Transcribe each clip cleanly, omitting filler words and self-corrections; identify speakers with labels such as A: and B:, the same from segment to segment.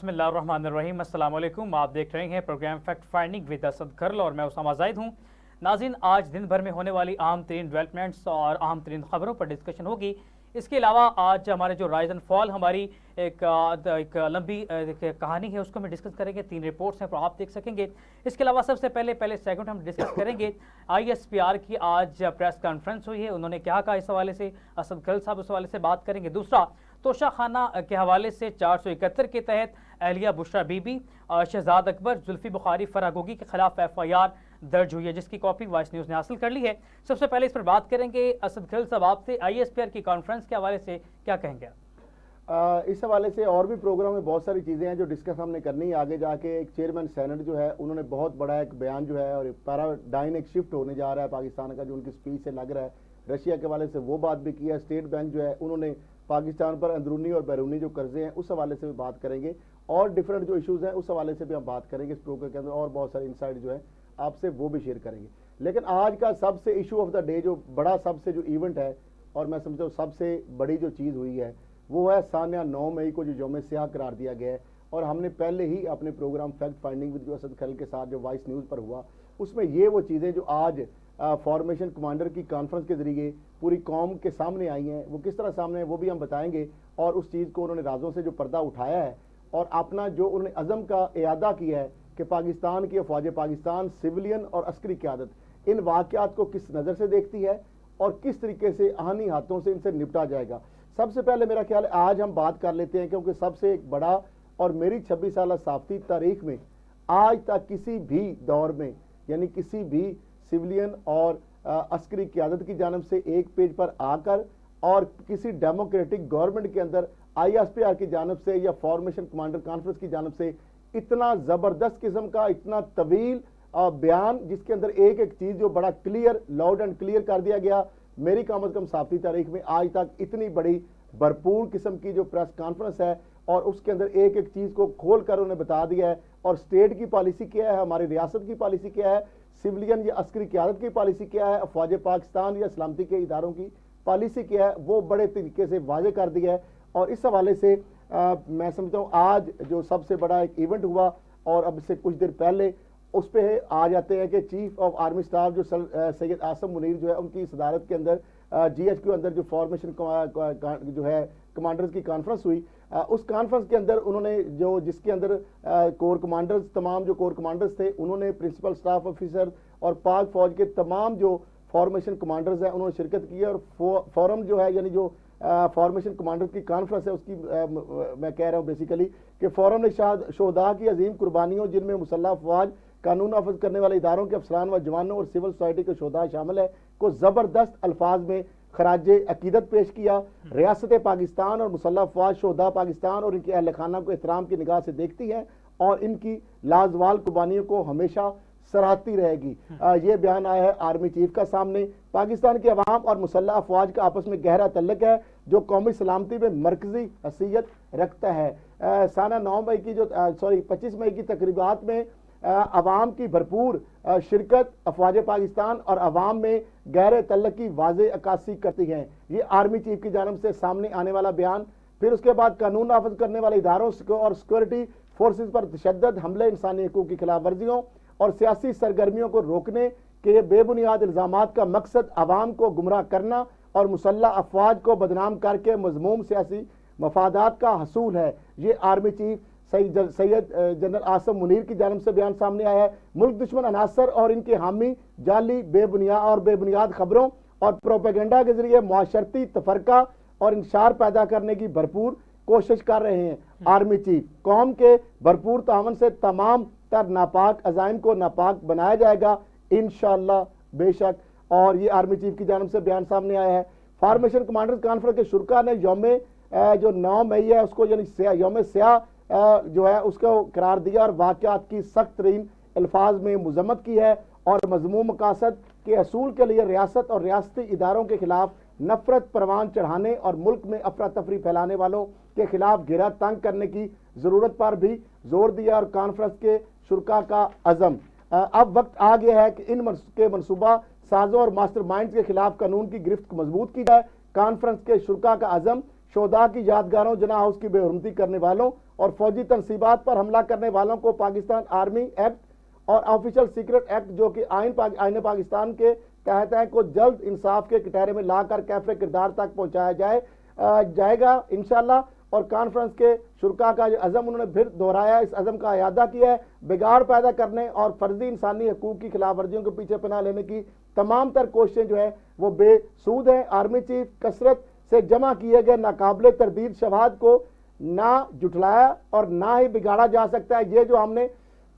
A: बिस्मिल्लाहिर्रहमानिर्रहीम। अस्सलाम वालेकुम। आप देख रहे हैं programme fact finding with Asad Kharal और मैं उसामा जाहिद हूँ। नाज़रीन, आज दिन भर में होने वाली अहम तरीन डेवलपमेंट्स और अहम तरीन खबरों पर डिस्कशन होगी। इसके अलावा आज हमारे जो राइज एंड फॉल हमारी एक लंबी कहानी है, उसको हम डिस्कस करेंगे। 3 रिपोर्ट्स हैं, तो आप देख सकेंगे। इसके अलावा सबसे पहले सेगमेंट हम डिस्कस करेंगे ISPR की आज प्रेस कॉन्फ्रेंस हुई है, उन्होंने क्या कहा इस हवाले से, असद खरल साहब उस हवाले से बात करेंगे। दूसरा, तोशा खाना के हवाले से 471 के तहत अहलिया बुशरा बीबी और शहजाद अकबर, जुल्फी बुखारी, फरागोगी के खिलाफ FIR दर्ज हुई है, जिसकी कॉपी वॉइस न्यूज़ ने हासिल कर ली है। सबसे पहले इस पर बात करेंगे। असद खरल साहब, आपसे ISPR की कॉन्फ्रेंस के हवाले से क्या कहेंगे?
B: इस हवाले से और भी प्रोग्राम में बहुत सारी चीज़ें हैं जो डिस्कस हमने करनी है। आगे जाके एक चेयरमैन सेनेट जो है, उन्होंने बहुत बड़ा एक बयान जो है और एक पैराडाइन एक शिफ्ट होने जा रहा है पाकिस्तान का, जो उनकी स्पीच से लग रहा है। रशिया के हवाले से वो बात भी की है। स्टेट बैंक जो है, उन्होंने पाकिस्तान पर अंदरूनी और बैरूनी जो कर्जे हैं उस हवाले से भी बात करेंगे, और डिफरेंट जो इशूज़ हैं उस हवाले से भी हम बात करेंगे इस प्रोग्राम के अंदर, और बहुत सारे इंसाइट जो है आपसे वो भी शेयर करेंगे। लेकिन आज का सबसे इशू ऑफ द डे, जो बड़ा सबसे जो इवेंट है और मैं समझता हूँ सबसे बड़ी जो चीज़ हुई है, वो है सानिया 9 मई को जो यौम स्याह करार दिया गया है। और हमने पहले ही अपने programme fact finding with Asad Kharal के साथ जो वॉइस न्यूज़ पर हुआ, उसमें ये वो चीज़ें जो आज फॉर्मेशन कमांडर की कॉन्फ्रेंस के जरिए पूरी कौम के सामने आई हैं, वो किस तरह सामने है वो भी हम बताएंगे। और उस चीज़ को उन्होंने राजों से जो पर्दा उठाया है और अपना जो उन्होंने अज़म का इरादा किया है कि पाकिस्तान की अफवाज पाकिस्तान सिविलियन और अस्करी क़यादत इन वाक़यात को किस नज़र से देखती है और किस तरीके से आहानी हाथों से इनसे निपटा जाएगा। सबसे पहले मेरा ख्याल है आज हम बात कर लेते हैं, क्योंकि सबसे एक बड़ा और मेरी 26 साल सहाफ़ती तारीख में आज तक किसी भी दौर में, यानी किसी भी सिविलियन और अस्करी क़यादत की जानब से एक पेज पर आकर और किसी डेमोक्रेटिक गवर्नमेंट के अंदर ISPR की जानब से या फॉर्मेशन कमांडर कॉन्फ्रेंस की जानब से इतना ज़बरदस्त किस्म का, इतना तवील बयान, जिसके अंदर एक एक चीज़ जो बड़ा क्लियर, लाउड एंड क्लियर कर दिया गया। मेरी कम अज़ कम सहाफ़ती तारीख में आज तक इतनी बड़ी भरपूर किस्म की जो प्रेस कॉन्फ्रेंस है और उसके अंदर एक एक चीज़ को खोल कर उन्हें बता दिया है। और स्टेट की पॉलिसी क्या है, हमारी रियासत की पॉलिसी क्या है, सिविलियन या अस्करी क़यादत की पॉलिसी क्या है, अफवाज पाकिस्तान या सलामती के इदारों की पॉलिसी क्या है, वो बड़े तरीके से वाज़े कर दिया है। और इस हवाले से मैं समझता हूँ आज जो सबसे बड़ा एक इवेंट हुआ, और अब से कुछ देर पहले उस पर आ जाते हैं कि चीफ ऑफ आर्मी स्टाफ जो सैयद आसम मुनीर जो है, उनकी सदारत के अंदर GHQ अंदर जो फॉर्मेशन जो है कमांडर्स की कॉन्फ्रेंस हुई, उस कॉन्फ्रेंस के अंदर उन्होंने जिसके अंदर कोर कमांडर्स, तमाम जो कोर कमांडर्स थे, उन्होंने प्रिंसिपल स्टाफ ऑफिसर और पाक फौज के तमाम जो फॉर्मेशन कमांडर्स हैं उन्होंने शिरकत की है। और फोरम जो है, यानी जो फॉर्मेशन कमांडर की कॉन्फ्रेंस है, उसकी मैं कह रहा हूँ बेसिकली कि फोरम ने शोहदा की अजीम कुर्बानियों, जिनमें मुसल्लह अफवाज, कानून नाफिज करने वाले इदारों के अफसरान व जवानों और सिविल सोसाइटी के शोहदा शामिल है, को ज़बरदस्त अल्फाज में खराज अकीदत पेश किया। रियासत पाकिस्तान और मुसल्लह अफवाज शोहदा पाकिस्तान और इनके अहल खाना को एहतराम की निगाह से देखती है और इनकी लाजवाल कुर्बानियों को हमेशा सराहती रहेगी। ये बयान आया है आर्मी चीफ का सामने। पाकिस्तान के अवाम और मुसल्लह अफवाज का आपस में गहरा तल्लक है, जो कौमी सलामती में मरकजी हैसियत रखता है। साना 9 मई की 25 मई की तकरीबात में अवाम की भरपूर शिरकत अफवाज पाकिस्तान और अवाम में गहरे तल्लक की वाज़े अक्कासी करती हैं। ये आर्मी चीफ की जानब से सामने आने वाला बयान। फिर उसके बाद कानून नाफिज करने वाले इदारों और सिक्योरिटी फोर्सेज पर तशद्दुद हमले, इंसानी हकूक़ की खिलाफ वर्जियों और सियासी सरगर्मियों को रोकने के बेबुनियाद इल्ज़ामात का मकसद अवाम को गुमराह करना और मुसल्लह अफवाज को बदनाम करके मज़मूम सियासी मफादात का हसूल है। ये army chief Syed general Asim Munir की जानब से बयान सामने आया है। मुल्क दुश्मन अनासर और इनके हामी जाली बेबुनियाद खबरों और प्रोपेगेंडा के जरिए मुआशरती तफरका और इंशार पैदा करने की भरपूर कोशिश कर रहे हैं। आर्मी चीफ, कौम के भरपूर तावन से तमाम तर नापाक अज़ाइम को नापाक बनाया जाएगा इंशाअल्लाह, बेशक। और ये आर्मी चीफ की जानब से बयान सामने आया है। फॉर्मेशन कमांडर्स कॉन्फ्रेंस के शुरा ने यौम जो 9 मई है उसको, यानी यौम स्याह जो है उसको करार दिया और वाक़यात की सख्त तरीन अल्फाज में मजम्मत की है और मजमूम मकासद के असूल के लिए रियासत और रियासती इदारों के खिलाफ नफरत परवान चढ़ाने और मुल्क में अफरा तफरी फैलाने वालों के खिलाफ घेरा तंग करने की ज़रूरत पर भी जोर दिया। और कॉन्फ्रेंस के शुरा का अज़म, अब वक्त आ गया है कि इन के मनसूबा साजों और मास्टर माइंड के खिलाफ कानून की गिरफ्त को मजबूत की जाए। कॉन्फ्रेंस के शुरा का अज़म शोधा की यादगारों, जना हाउस की बेहुरमती करने वालों और फौजी तनसीबात पर हमला करने वालों को पाकिस्तान आर्मी एक्ट और ऑफिशियल सीक्रेट एक्ट जो कि आईन पाकिस्तान के तहत है को जल्द इंसाफ के कटहरे में लाकर कैफे किरदार तक पहुंचाया जाएगा इंशाल्लाह। और कॉन्फ्रेंस के शुरका का जो अज़म उन्होंने फिर दोहराया, इस अज़म का अयादा किया है। बिगाड़ पैदा करने और फर्जी इंसानी हकूक़ की खिलाफ वर्जियों के पीछे पनाह लेने की तमाम तर कोशिशें जो है वो बेसूद हैं। आर्मी चीफ कसरत से जमा किए गए नाकाबिले तरदीद शवाहद को ना जुटलाया और ना ही बिगाड़ा जा सकता है। ये जो हमने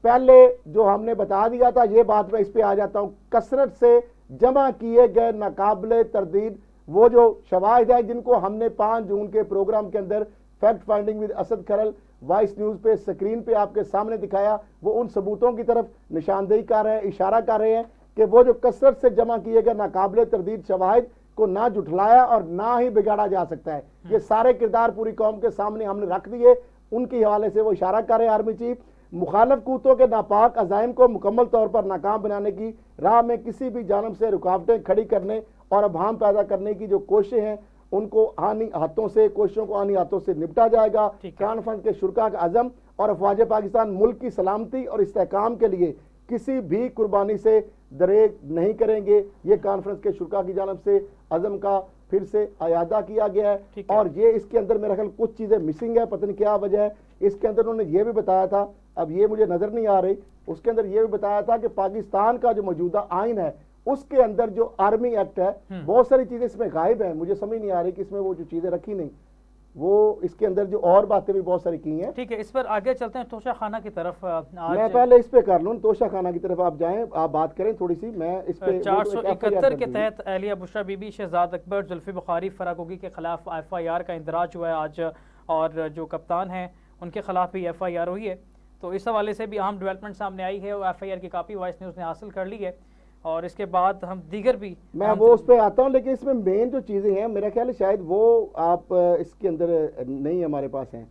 B: पहले जो हमने बता दिया था, ये बात मैं इस पे आ जाता हूँ। कसरत से जमा किए गए नाकाबिले तरदीद वो जो शवाहिद है जिनको हमने 5 जून के प्रोग्राम के अंदर fact finding with Asad Kharal voice news पे स्क्रीन पे आपके सामने दिखाया, वो उन सबूतों की तरफ निशानदेही कर रहे हैं, इशारा कर रहे हैं कि वो जो कसरत से जमा किए गए नाकाबिले तरदीद शवाहिद को ना जुटलाया और ना ही बिगाड़ा जा सकता है। ये सारे किरदार पूरी कौम के सामने हमने रख दिए, उनके हवाले से वो इशारा कर रहे हैं आर्मी चीफ। मुखालफ कूतों के नापाक अजाइम को मुकम्मल तौर पर नाकाम बनाने की राह में किसी भी जानब से रुकावटें खड़ी करने और अभाम पैदा करने की जो कोशिशें हैं उनको आनी हाथों से कोशिशों को आनी हाथों से निपटा जाएगा। कॉन्फ्रेंस के शुरका का अज़म और अफवाज पाकिस्तान मुल्क की सलामती और इस्तेहकाम के लिए किसी भी कुर्बानी से दरेग नहीं करेंगे। ये कॉन्फ्रेंस के शुरका की जानब से अज़म का फिर से अयादा किया गया है। और ये इसके अंदर मेरा ख्याल कुछ चीज़ें मिसिंग है, पता नहीं क्या वजह है। इसके अंदर उन्होंने ये भी बताया था, अब ये मुझे नज़र नहीं आ रही, उसके अंदर ये भी बताया था कि पाकिस्तान का जो मौजूदा आइन है उसके अंदर जो आर्मी एक्ट है बहुत सारी चीजें इसमें गायब हैं। मुझे समझ नहीं आ रही कि इसमें वो जो चीजें रखी नहीं, वो इसके अंदर जो और बातें भी बहुत सारी की हैं।
A: ठीक है, इस पर आगे चलते हैं तोशा खाना की तरफ।
B: मैं पहले इस पे कर लूँ, तोशा खाना की तरफ आप जाएं, आप बात करें थोड़ी सी। मैं इस पे
A: 471 के तहत अहलिया बुशरा बीबी शहजाद अकबर जुल्फी बुखारी फरागोगी के खिलाफ FIR का इंदराज हुआ है आज, और जो कप्तान हैं उनके खिलाफ भी FIR हुई है। तो इस हवाले से भी अहम डेवलपमेंट सामने आई है और FIR की कापी वॉइस न्यूज़ ने हासिल कर ली है। और इसके बाद हम दीगर भी
B: मैं वो उस पर आता हूँ, लेकिन इसमें मेन जो चीज़ें हैं मेरा ख्याल है शायद वो आप इसके अंदर नहीं हमारे पास हैं।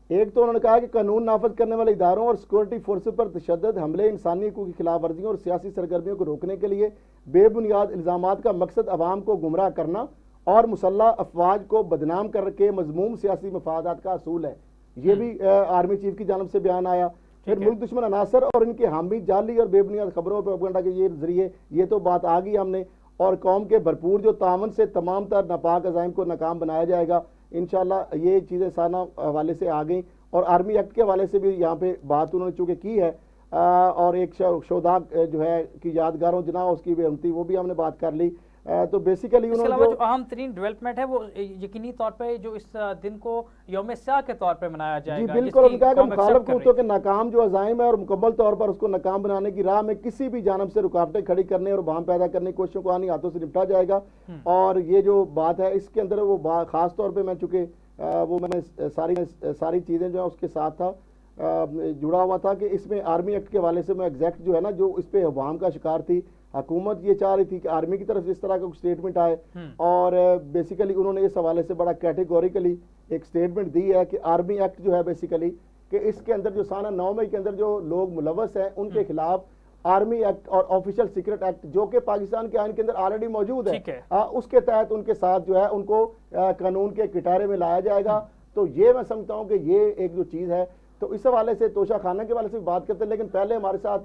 B: एक तो उन्होंने कहा कि कानून नाफज करने वाले इदारों और सिक्योरिटी फोर्सेस पर तशद्दुद हमले, इंसानी हकूक़ की खिलाफ वर्जियों और सियासी सरगर्मियों को रोकने के लिए बेबुनियाद इल्ज़ामात का मकसद अवाम को गुमराह करना और मुसल्लह अफवाज को बदनाम करके मजमूम सियासी मफादात का असूल है। ये भी आर्मी चीफ की जानब से बयान आया। फिर मुल्क दुश्मन अनासर और इनके हामी जाली और बेबुनियाद खबरों पर प्रोपेगेंडा के ये जरिए, ये तो बात आ गई हमने। और कौम के भरपूर जो तावन से तमाम तर नापाक अजाइम को नाकाम बनाया जाएगा इंशाल्लाह। ये चीज़ें साना हवाले से आ गई। और आर्मी एक्ट के हवाले से भी यहाँ पे बात उन्होंने चूँकि की है, और एक शोधा जो है कि यादगारों जना उसकी बेहमती वो भी हमने बात कर ली। तो बेसिकली
A: उन्होंने जो अहम तरीन डेवलपमेंट है वो यकीनी तौर पे जो इस दिन को यौम स्याह के तौर पे मनाया जाएगा।
B: जी बिल्कुल, उनका कि मुखालिफ कूतों के नाकाम जो अज़ाइम है और मुकम्मल तौर पर उसको नाकाम बनाने की राह में किसी भी जानब से रुकावटें खड़ी करने और बाम पैदा करने की कोशिशों को आनी हाथों से निपटा जाएगा। और ये जो बात है इसके अंदर वो खास तौर पर मैं चूँकि वो मैंने सारी चीज़ें जो है उसके साथ था जुड़ा हुआ था कि इसमें आर्मी एक्ट के हवाले से मैं एग्जैक्ट जो है ना जो इस पे अवाम का शिकार थी, हुकूमत ये चाह रही थी कि आर्मी की तरफ इस तरह का स्टेटमेंट आए। और बेसिकली उन्होंने इस हवाले से बड़ा कैटेगोरिकली एक स्टेटमेंट दी है कि आर्मी एक्ट जो है बेसिकली कि इसके अंदर जो साना 9 मई के अंदर जो लोग मुलव्वस हैं उनके खिलाफ आर्मी एक्ट और ऑफिशियल सीक्रेट एक्ट जो कि पाकिस्तान के आइन के अंदर ऑलरेडी मौजूद है उसके तहत उनके साथ जो है उनको कानून के किटारे में लाया जाएगा। तो ये मैं समझता हूँ कि ये एक जो चीज़ है। तो इस हवाले से तोशा खाना के हवाले से बात करते हैं, लेकिन पहले हमारे साथ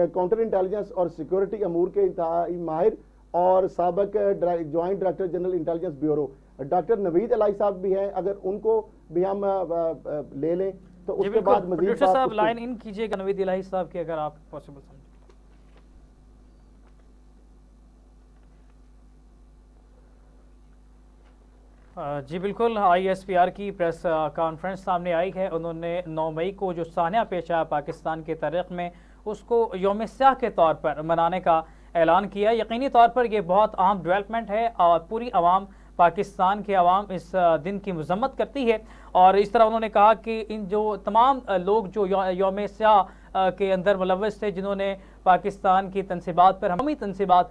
B: काउंटर इंटेलिजेंस और सिक्योरिटी अमूर के इंतहाई माहिर और साबिक joint director general intelligence bureau doctor Naveed Elahi साहब भी हैं। अगर उनको भी हम ले लें तो उसके बाद मजीद
A: साहब लाइन इन कीजिएगा नवीद अलाई साहब की, अगर आप पॉसिबल समझें। जी बिल्कुल, ISPR की प्रेस कॉन्फ्रेंस सामने आई है। उन्होंने 9 मई को जो सानिया पेश आया पाकिस्तान की तारीख में उसको यौम स्याह के तौर पर मनाने का ऐलान किया। यकीनी तौर पर यह बहुत अहम डेवलपमेंट है और पूरी आवाम पाकिस्तान के अवाम इस दिन की मजम्मत करती है। और इस तरह उन्होंने कहा कि इन जो तमाम लोग जो यौम स्याह के अंदर मुलव्वस थे जिन्होंने पाकिस्तान की तनसीबात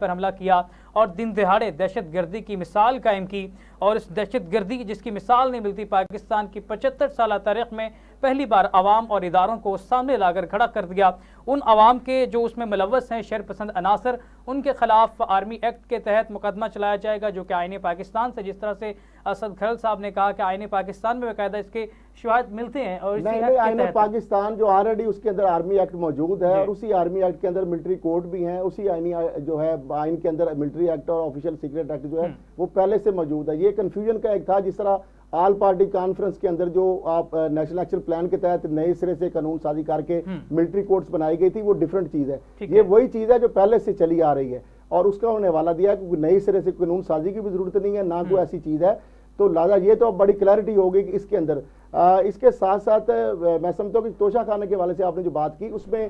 A: पर हमला किया और दिन दहाड़े दहशत गर्दी की मिसाल कायम की। और इस दहशत गर्दी जिसकी मिसाल नहीं मिलती पाकिस्तान की 75 साल तारीख में पहली बार अवाम और इदारों को सामने लाकर खड़ा कर दिया। उन अवाम के जो उसमें मुलव्वस हैं शरपसंद अनासर, उनके खिलाफ आर्मी एक्ट के तहत मुकदमा चलाया जाएगा, जो कि आईने पाकिस्तान से, जिस तरह से असद खरल साहब ने कहा कि आईने पाकिस्तान में बाकायदा इसके शवाहिद मिलते हैं। और
B: नहीं, आईने पाकिस्तान जो ऑलरेडी उसके अंदर आर्मी एक्ट मौजूद है और उसी आर्मी एक्ट के अंदर मिलिट्री कोड भी है, उसी आईनी जो है आइन के अंदर मिलिट्री एक्ट और ऑफिशियल सीक्रेट एक्ट जो है वो पहले से मौजूद है। ये कंफ्यूजन का एक था, जिस तरह ऑल पार्टी कॉन्फ्रेंस के अंदर जो आप नेशनल एक्शन प्लान के तहत नए सिरे से कानून साजी करके मिलिट्री कोर्ट्स बनाई गई थी, वो डिफरेंट चीज है। ये वही चीज है जो पहले से चली आ रही है और उसका उन्होंने हवाला दिया कि नई सिरे से कानून साजी की भी जरूरत नहीं है, ना कोई ऐसी चीज है। तो लिहाजा ये तो अब बड़ी क्लैरिटी होगी कि इसके अंदर इसके साथ साथ मैं समझता हूँ कि तोशा खाने के वाले से आपने जो बात की उसमें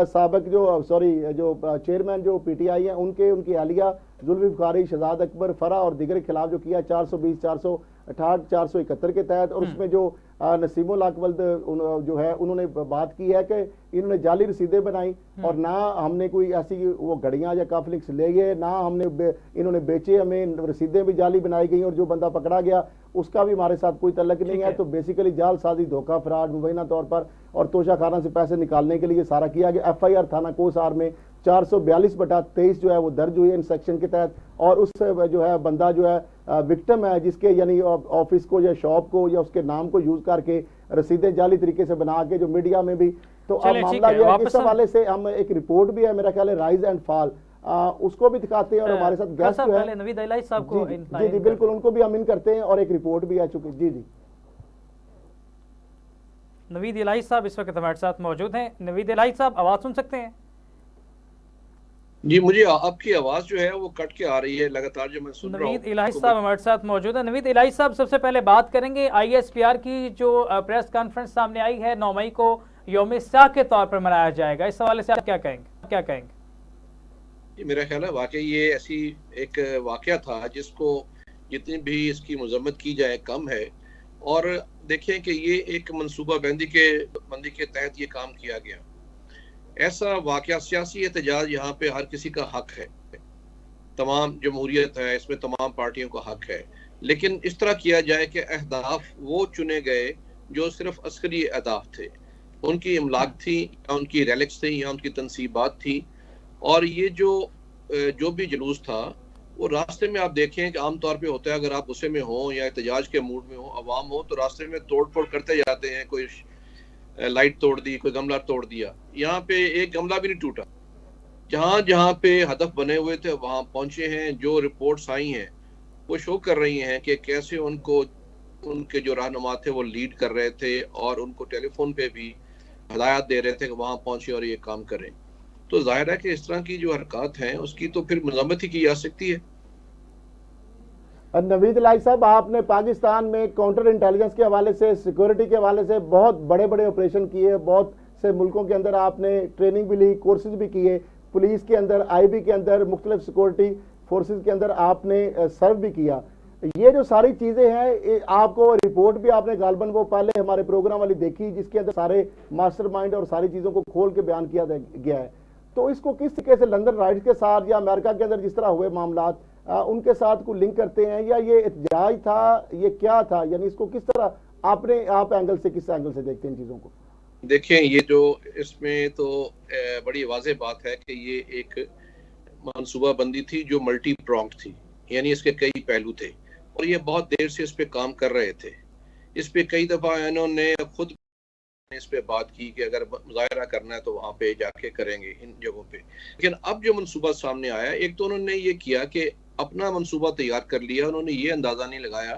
B: साबिक जो चेयरमैन जो पीटीआई हैं उनकी अहलिया जुल्फी बुखारी, शहजाद अकबर, फरा और दिगर के खिलाफ जो किया 420, 468, 471 के तहत, और उसमें जो नसीमुल अकवल्द जो है उन्होंने बात की है कि इन्होंने जाली रसीदें बनाई और ना हमने कोई ऐसी वो घड़ियां या काफलिक्स ले गए, ना हमने इन्होंने बेचे, हमें रसीदें भी जाली बनाई गई और जो बंदा पकड़ा गया उसका भी हमारे साथ कोई तल्लक नहीं है। तो बेसिकली जालसाजी, धोखा, फ्रॉड मुबैना तौर पर और तोशा खाना से पैसे निकालने के लिए सारा किया गया। FIR थाना कोसार में 442/23 जो है वो दर्ज हुई है इन सेक्शन के तहत, और उस जो है बंदा जो है विक्टिम है जिसके यानी ऑफिस को या शॉप को या उसके नाम को यूज करके रसीदें जाली तरीके से बना के जो मीडिया में भी। तो अब मामला यह है कि इस हवाले से हम एक रिपोर्ट भी है मेरा ख्याल है राइज एंड फॉल, उसको भी दिखाते हैं और हमारे साथ गेस्ट जो है
A: नवीद इलाही साहब को
B: जी बिल्कुल उनको भी हम इन करते हैं और एक रिपोर्ट भी आ चुकी। जी
A: नवीद इलाही साहब इस वक्त हमारे साथ मौजूद हैं। नवीद इलाही साहब आवाज सुन सकते हैं?
C: जी, मुझे आपकी आवाज जो है वो कट के आ रही है लगातार जो मैं सुन रहा हूं।
A: नवीद इलाही साहब हमारे साथ मौजूद है। नवीद इलाही साहब, सबसे पहले बात करेंगे ISPR की जो प्रेस कॉन्फ्रेंस सामने आई है, 9 मई को यौम स्याह के तौर पर मनाया जाएगा, इस हवाले से आप क्या कहेंगे?
C: जी, मेरा ख्याल है वाकई ये ऐसी एक वाकया था जिसको जितनी भी इसकी मजम्मत की जाए कम है। और देखें कि ये एक मनसूबा बंदी के तहत ये काम किया गया। ऐसा वाकया सियासी एहतजाज यहाँ पे हर किसी का हक है, तमाम जमहूरियत है, इसमें तमाम पार्टियों का हक है, लेकिन इस तरह किया जाए कि अहदाफ वो चुने गए जो सिर्फ अस्करी अहदाफ थे, उनकी इमलाक थी या उनकी रैलिक्स थी या उनकी तनसीबात थी। और ये जो भी जुलूस था वो रास्ते में आप देखें कि आमतौर पे होता है, अगर आप गुस्से में हो या एहतजाज के मूड में हो, अवाम हो, तो रास्ते में तोड़ फोड़ करते जाते हैं, कोई लाइट तोड़ दी, कोई गमला तोड़ दिया। यहाँ पे एक गमला भी नहीं टूटा। जहाँ जहाँ पे हदफ बने हुए थे वहां पहुंचे हैं। जो रिपोर्ट्स आई हैं वो शो कर रही हैं कि कैसे उनके जो रहनुमा थे वो लीड कर रहे थे और उनको टेलीफोन पे भी हदायत दे रहे थे कि वहां पहुंचे और ये काम करें। तो जाहिर है कि इस तरह की जो हरकत हैं उसकी तो फिर मजम्मत ही की जा सकती है।
B: नवीद इलाही साहब, आपने पाकिस्तान में काउंटर इंटेलिजेंस के हवाले से, सिक्योरिटी के हवाले से बहुत बड़े बड़े ऑपरेशन किए, बहुत से मुल्कों के अंदर आपने ट्रेनिंग भी ली, कोर्सेज भी किए, पुलिस के अंदर, IB के अंदर, मुख्तलिफ सिक्योरिटी फोर्सेज के अंदर आपने सर्व भी किया। ये जो सारी चीजें हैं, आपको रिपोर्ट भी आपने गालबन वो पहले हमारे प्रोग्राम वाली देखी जिसके अंदर सारे मास्टरमाइंड और सारी चीजों को खोल के बयान किया गया है। तो इसको किस तरीके से लंदन राइट्स के साथ या अमेरिका के अंदर जिस तरह हुए मामलात उनके साथ को लिंक करते हैं, या ये एहतजाज था, ये क्या था, यानी इसको किस तरह आप एंगल से, किस एंगल से देखते हैं इन चीजों को?
C: देखें, ये जो इसमें तो बड़ी वाज़ेह बात है कि ये एक मनसूबा बंदी थी जो मल्टी प्रोंग थी, यानी इसके कई पहलू थे और ये बहुत देर से इस पे काम कर रहे थे। इस पे कई दफ़ा इन्होंने खुद इस पे बात की कि अगर मुजाहरा करना है तो वहाँ पे जाके करेंगे इन जगहों पे। लेकिन अब जो मनसूबा सामने आया, एक तो उन्होंने ये किया कि अपना मनसूबा तैयार कर लिया, उन्होंने ये अंदाजा नहीं लगाया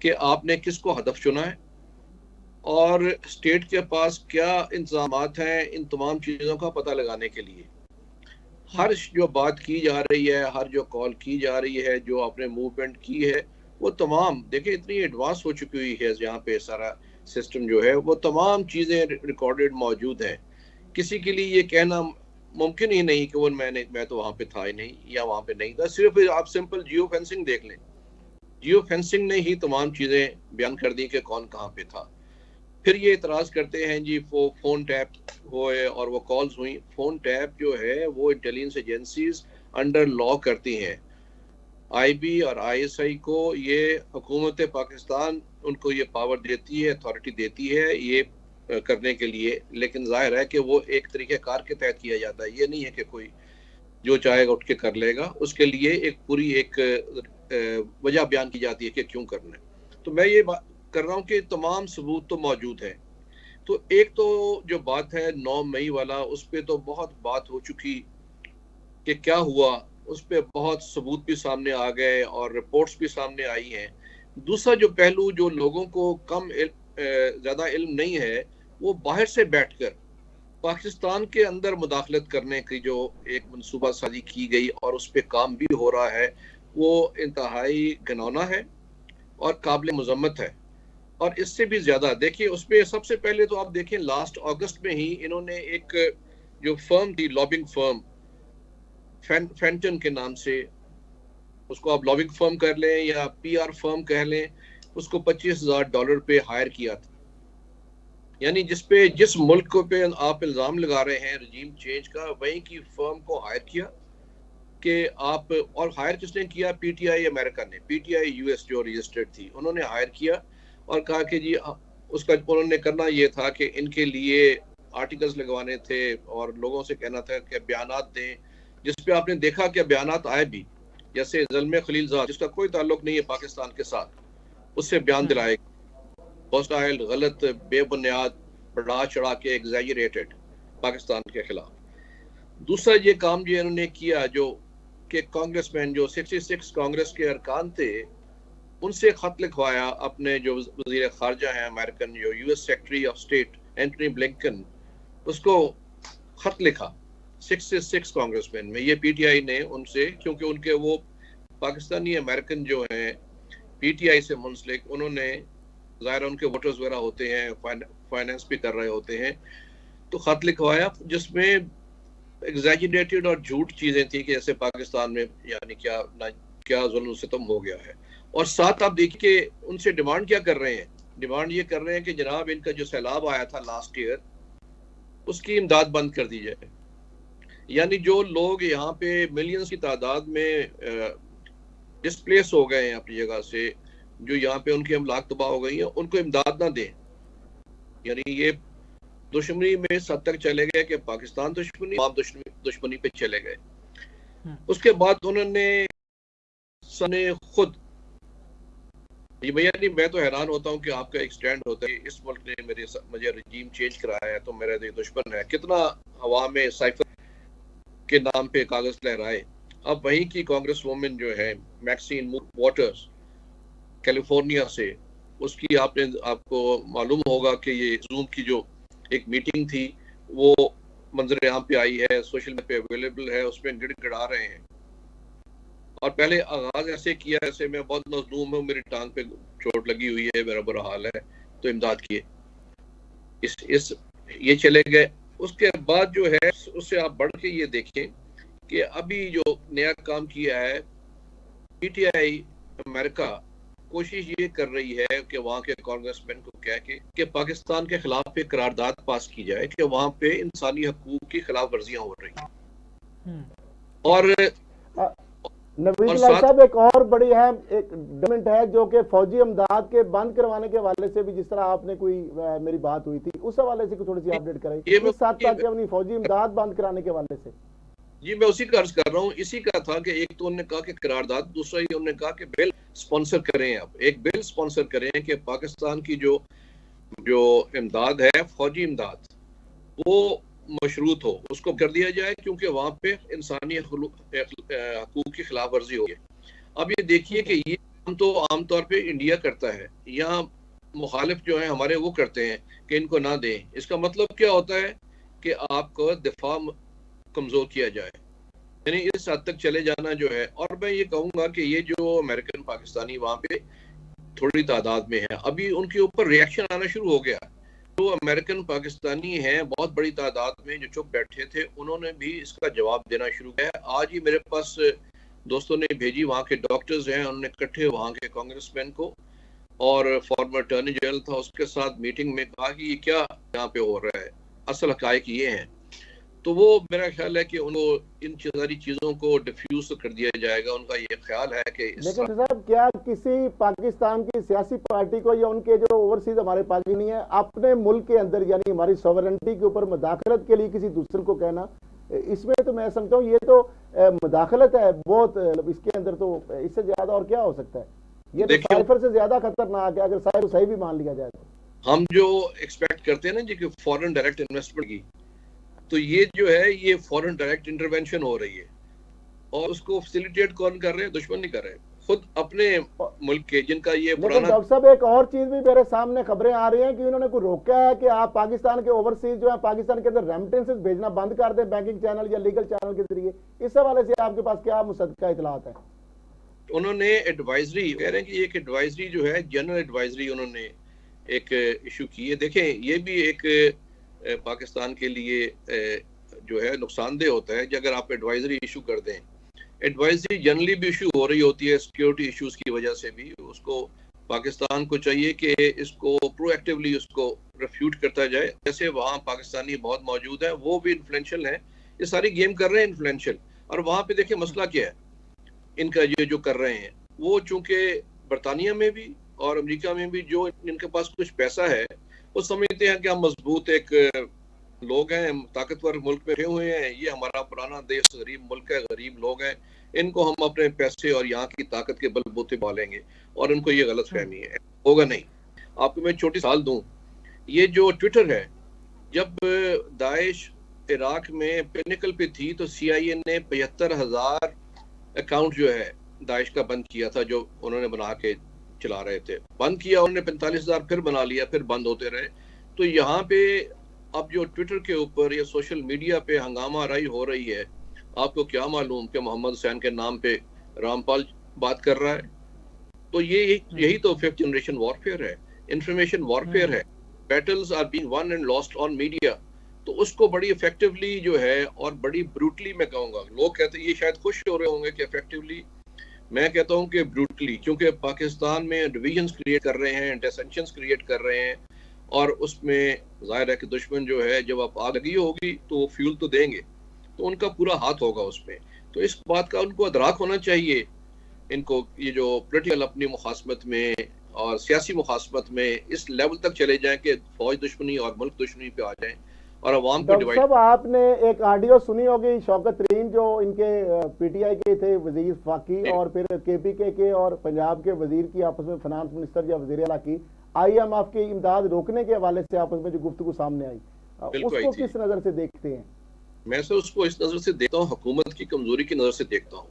C: कि आपने किसको हदफ चुना है और स्टेट के पास क्या इंतजामात हैं इन तमाम चीज़ों का पता लगाने के लिए। हर जो बात की जा रही है, हर जो कॉल की जा रही है, जो आपने मूवमेंट की है, वो तमाम देखिए इतनी एडवांस हो चुकी हुई है यहाँ पे सारा सिस्टम जो है, वो तमाम चीज़ें रिकॉर्डेड मौजूद हैं। किसी के लिए ये कहना मुमकिन ही नहीं कि मैं तो वहाँ पे था ही नहीं या वहाँ पे नहीं था। सिर्फ आप सिंपल जियो फेंसिंग देख लें, जियो फेंसिंग ने ही तमाम चीज़ें बयान कर दी कि कौन कहाँ पे था। फिर ये इतराज करते हैं जी वो फोन टैप हुए और वो कॉल्स हुई। फोन टैप जो है वो इंटेलिजेंस एजेंसीज अंडर लॉ करती हैं। आईबी और आईएसआई को ये हुकूमत पाकिस्तान उनको ये पावर देती है, अथॉरिटी देती है ये करने के लिए, लेकिन जाहिर है कि वो एक तरीक़ेकार के तहत किया जाता है। ये नहीं है कि कोई जो चाहेगा उठ के कर लेगा, उसके लिए एक पूरी एक वजह बयान की जाती है कि क्यों करना है। तो मैं ये बात कर रहा हूँ कि तमाम सबूत तो मौजूद हैं। तो एक तो जो बात है 9 मई वाला, उस पर तो बहुत बात हो चुकी कि क्या हुआ, उस पर बहुत सबूत भी सामने आ गए और रिपोर्ट्स भी सामने आई हैं। दूसरा जो पहलू जो लोगों को कम ज़्यादा इल्म नहीं है, वो बाहर से बैठकर पाकिस्तान के अंदर मुदाखलत करने की जो एक मनसूबा साजी की गई और उस पर काम भी हो रहा है, वो इंतहाई घिनौना है और काबिल मजम्मत है। और इससे भी ज्यादा देखिए, उस पर सबसे पहले तो आप देखें लास्ट अगस्त में ही इन्होंने एक जो फर्म थी, लॉबिंग फर्म फेंटन के नाम से, उसको आप लॉबिंग फर्म कर लें या पीआर फर्म कह लें, उसको $25,000 पे हायर किया था। यानी जिस मुल्क को पे आप इल्जाम लगा रहे हैं रजीम चेंज का, वहीं की फर्म को हायर किया कि आप, और हायर किसने किया? पीटीआई अमेरिका ने, पीटीआई यूएस जो रजिस्टर्ड थी, उन्होंने हायर किया और कहा कि जी उसका उन्होंने करना ये था कि इनके लिए आर्टिकल्स लगवाने थे और लोगों से कहना था कि बयानात दें, जिसपे आपने देखा कि बयानात आए भी, जैसे ज़ल्मे खलीलज़ाद जिसका कोई ताल्लुक नहीं है पाकिस्तान के साथ, उससे बयान दिलाए हॉस्टाइल, गलत, बेबुनियाद, बढ़ा चढ़ा के एग्जैजरेटेड पाकिस्तान के खिलाफ। दूसरा ये काम जो इन्होंने किया, जो कि कांग्रेसमैन जो 66 कांग्रेस के अरकान थे, उनसे खत लिखवाया अपने जो वजीर खारजा हैं अमेरिकन, जो US secretary of state Antony Blinken, उसको खत लिखा 66 कांग्रेसमैन में। ये पीटीआई ने उनसे, क्योंकि उनके वो पाकिस्तानी अमेरिकन जो हैं पीटीआई से मुंसलिक, उन्होंने ज़ाहिर उनके वोटर्स वगैरह होते हैं, फाइनेंस भी कर रहे होते हैं, तो खत लिखवाया जिसमें एग्जैजरेटेड और झूठ चीजें थी कि जैसे पाकिस्तान में यानी क्या जुल्म सितम हो गया है। और साथ आप देखिए उनसे डिमांड क्या कर रहे हैं, डिमांड ये कर रहे हैं कि जनाब इनका जो सैलाब आया था लास्ट ईयर, उसकी इमदाद बंद कर दी जाए। यानी जो लोग यहाँ पे मिलियंस की तादाद में डिस्प्लेस हो गए हैं अपनी जगह से, जो यहाँ पे उनकी अमलाक तबाह हो गई है, उनको इमदाद ना दें। यानी ये दुश्मनी में इस हद तक चले गए कि पाकिस्तान दुश्मनी पे चले गए। उसके बाद उन्होंने खुद, ये भैया नहीं, मैं तो हैरान होता हूँ कि आपका एक स्टैंड होता है, इस मुल्क ने मुझे रजीम चेंज कराया है तो मेरा तो दुश्मन है, कितना हवा में साइफर के नाम पे कागज लहराए। अब वहीं की कांग्रेस वुमेन जो है मैक्सिन वाटर्स कैलिफोर्निया से, उसकी आपको मालूम होगा कि ये जूम की जो एक मीटिंग थी वो मंजर यहाँ पे आई है, सोशल मीडिया पे अवेलेबल है, उसमें गिड़गिड़ा रहे हैं। और पहले आगाज ऐसे किया जैसे मैं बहुत मजलूम हूँ, मेरी टांग पे चोट लगी हुई है, मेरा बुरा हाल है, तो इमदाद किए, इस ये चले गए। उसके बाद जो है उससे आप बढ़ के ये देखें कि अभी जो नया काम किया है पीटीआई अमेरिका, कोशिश ये कर रही है कि वहाँ के कांग्रेसमैन को कह के कि पाकिस्तान के खिलाफ एक करारदाद पास की जाए कि वहाँ पे इंसानी हकूक की खिलाफ वर्जियां हो रही हैं। और
B: नवीद साहब, एक और बड़ी अहम एक डेवलपमेंट है जो कि फौजी इमदाद के बंद करवाने के हवाले से भी, जिस तरह आपने कोई मेरी बात हुई थी उस हवाले से थोड़ी सी अपडेट कराई, इस साथ साथ अपनी फौजी इमदाद बंद कराने के हवाले से।
C: जी मैं उसी का अर्ज कर रहा हूँ, इसी का था कि एक तो उन्होंने कहा कि करारदाद, दूसरा ही उन्होंने कहा कि बिल स्पॉन्सर करें, अब एक बिल स्पॉन्सर करें कि पाकिस्तान की जो इमदाद है, फौजी इमदाद, वो मशरूत हो, उसको कर दिया जाए, क्योंकि वहां पे इंसानी हकूक की खिलाफ वर्जी हो गई। अब ये देखिए कि ये हम तो आमतौर पे इंडिया करता है, यहाँ मुखालिफ जो है हमारे वो करते हैं कि इनको ना दें। इसका मतलब क्या होता है कि आपको दिफा कमजोर किया जाए, यानी इस हद तक चले जाना जो है। और मैं ये कहूँगा कि ये जो अमेरिकन पाकिस्तानी वहाँ पे थोड़ी तादाद में है, अभी उनके ऊपर रिएक्शन आना शुरू हो गया। जो अमेरिकन पाकिस्तानी हैं बहुत बड़ी तादाद में जो चुप बैठे थे, उन्होंने भी इसका जवाब देना शुरू किया। आज ही मेरे पास दोस्तों ने भेजी, वहाँ के डॉक्टर्स हैं, उन्होंने इकट्ठे वहाँ के कांग्रेसमैन को और फॉर्मर अटॉर्नी जनरल था, उसके साथ मीटिंग में कहा कि ये क्या यहाँ पे हो रहा है, असल हकायक ये हैं। तो वो मेरा ख्याल है कि उनको इन सारी चीज़ों को डिफ्यूज कर दिया जाएगा। उनका ये ख्याल है कि इस
B: लेकिन साहब क्या किसी पाकिस्तान की सियासी पार्टी को या उनके जो ओवरसीज हमारे पाकिस्तानी है अपने मुल्क के अंदर यानी हमारी सॉवरेनिटी के ऊपर मुदाखलत के लिए किसी दूसरे को कहना, इसमें तो मैं समझता हूँ ये तो मुदाखलत है बहुत, इसके अंदर तो इससे ज्यादा और क्या हो सकता है। ये तो साइफर से ज्यादा खतरनाक है अगर साइफर सही भी मान लिया जाए तो।
C: हम जो एक्सपेक्ट करते हैं ना जी कि फॉरेन डायरेक्ट इन्वेस्टमेंट की, तो ये जो है ये फॉरेन डायरेक्ट इंटरवेंशन हो रही है और उसको फैसिलिटेट कौन कर रहे हैं? दुश्मन नहीं कर रहे हैं, खुद अपने मुल्क के जिनका ये पुराना।
B: डॉक्टर साहब एक और चीज भी मेरे सामने खबरें आ रही हैं कि उन्होंने कोई रोका है कि आप पाकिस्तान के ओवरसीज जो है पाकिस्तान के अंदर रेमिटेंसेस भेजना बंद कर दें बैंकिंग चैनल या लीगल चैनल के जरिए। इस हवाले से आपके पास क्या मुसद्दका इतलात है?
C: उन्होंने एडवाइजरी कह रहे हैं कि एक एडवाइजरी जो है जनरल एडवाइजरी उन्होंने एक इशू की है। देखें ये भी एक पाकिस्तान के लिए जो है नुकसानदेह होता है कि अगर आप एडवाइजरी इशू कर दें। एडवाइजरी जनरली भी इशू हो रही होती है सिक्योरिटी इश्यूज की वजह से भी। उसको पाकिस्तान को चाहिए कि इसको प्रोएक्टिवली उसको रिफ्यूट करता जाए। जैसे वहाँ पाकिस्तानी बहुत मौजूद है, वो भी इन्फ्लुएंशियल है, ये सारी गेम कर रहे हैं इन्फ्लुएंशियल। और वहाँ पे देखिए मसला क्या है इनका, ये जो कर रहे हैं वो चूंकि बरतानिया में भी और अमेरिका में भी जो इनके पास कुछ पैसा है वो समझते हैं कि हम मजबूत एक लोग हैं, ताकतवर मुल्क में रहे हुए हैं, ये हमारा पुराना देश गरीब मुल्क है, गरीब लोग हैं, इनको हम अपने पैसे और यहाँ की ताकत के बलबूते पालेंगे। और उनको ये गलत फहमी है, होगा नहीं। आपको मैं छोटी साल दूं, ये जो ट्विटर है, जब दाइश इराक में पिनिकल पे थी तो CIA ने 75,000 अकाउंट जो है दाइश का बंद किया था, जो उन्होंने बना के चला रहे थे। बंद किया उन्होंने, 45,000 फिर बना लिया, फिर बंद होते रहे। तो यहाँ पे अब जो ट्विटर के ऊपर या सोशल मीडिया पे हंगामा राई हो रही है, आपको क्या मालूम कि मोहम्मद हुसैन के नाम पे रामपाल बात कर रहा है? तो यही तो 5th जनरेशन वॉरफेयर है, इंफॉर्मेशन वॉरफेयर है। Battles are being won and lost on media. तो उसको बड़ी इफेक्टिवली जो है और बड़ी ब्रूटली, मैं कहूँगा, लोग कहते हैं ये शायद खुश हो रहे होंगे कि इफेक्टिवली, मैं कहता हूँ कि ब्रूटली, क्योंकि पाकिस्तान में डिविजन्स क्रिएट कर रहे हैं, डिसेंशंस क्रिएट कर रहे हैं, और उसमें जाहिर है कि दुश्मन जो है जब आप आग लगी होगी तो वो फ्यूल तो देंगे, तो उनका पूरा हाथ होगा उसमें। तो इस बात का उनको अदराक होना चाहिए, इनको ये जो पॉलिटिकल अपनी मुखासमत में और सियासी मुखासमत में इस लेवल तक चले जाएं कि फौज दुश्मनी और मुल्क दुश्मनी पे आ जाएं और अवाम को डिवाइड।
B: साहब आपने एक ऑडियो सुनी होगी शौकत तरीन जो इनके PTI के थे वजीर फाकी और फिर KPK के और पंजाब के वजीर की आपस में फाइनेंस मिनिस्टर या वजीर आला की IMF की इमदाद रोकने के हवाले से आपस में जो गुफ्तगू सामने आई, उसको किस नजर से देखते हैं?
C: मैं से उसको इस नजर से देखता हूँ, हुकूमत की कमजोरी की नजर से देखता हूँ।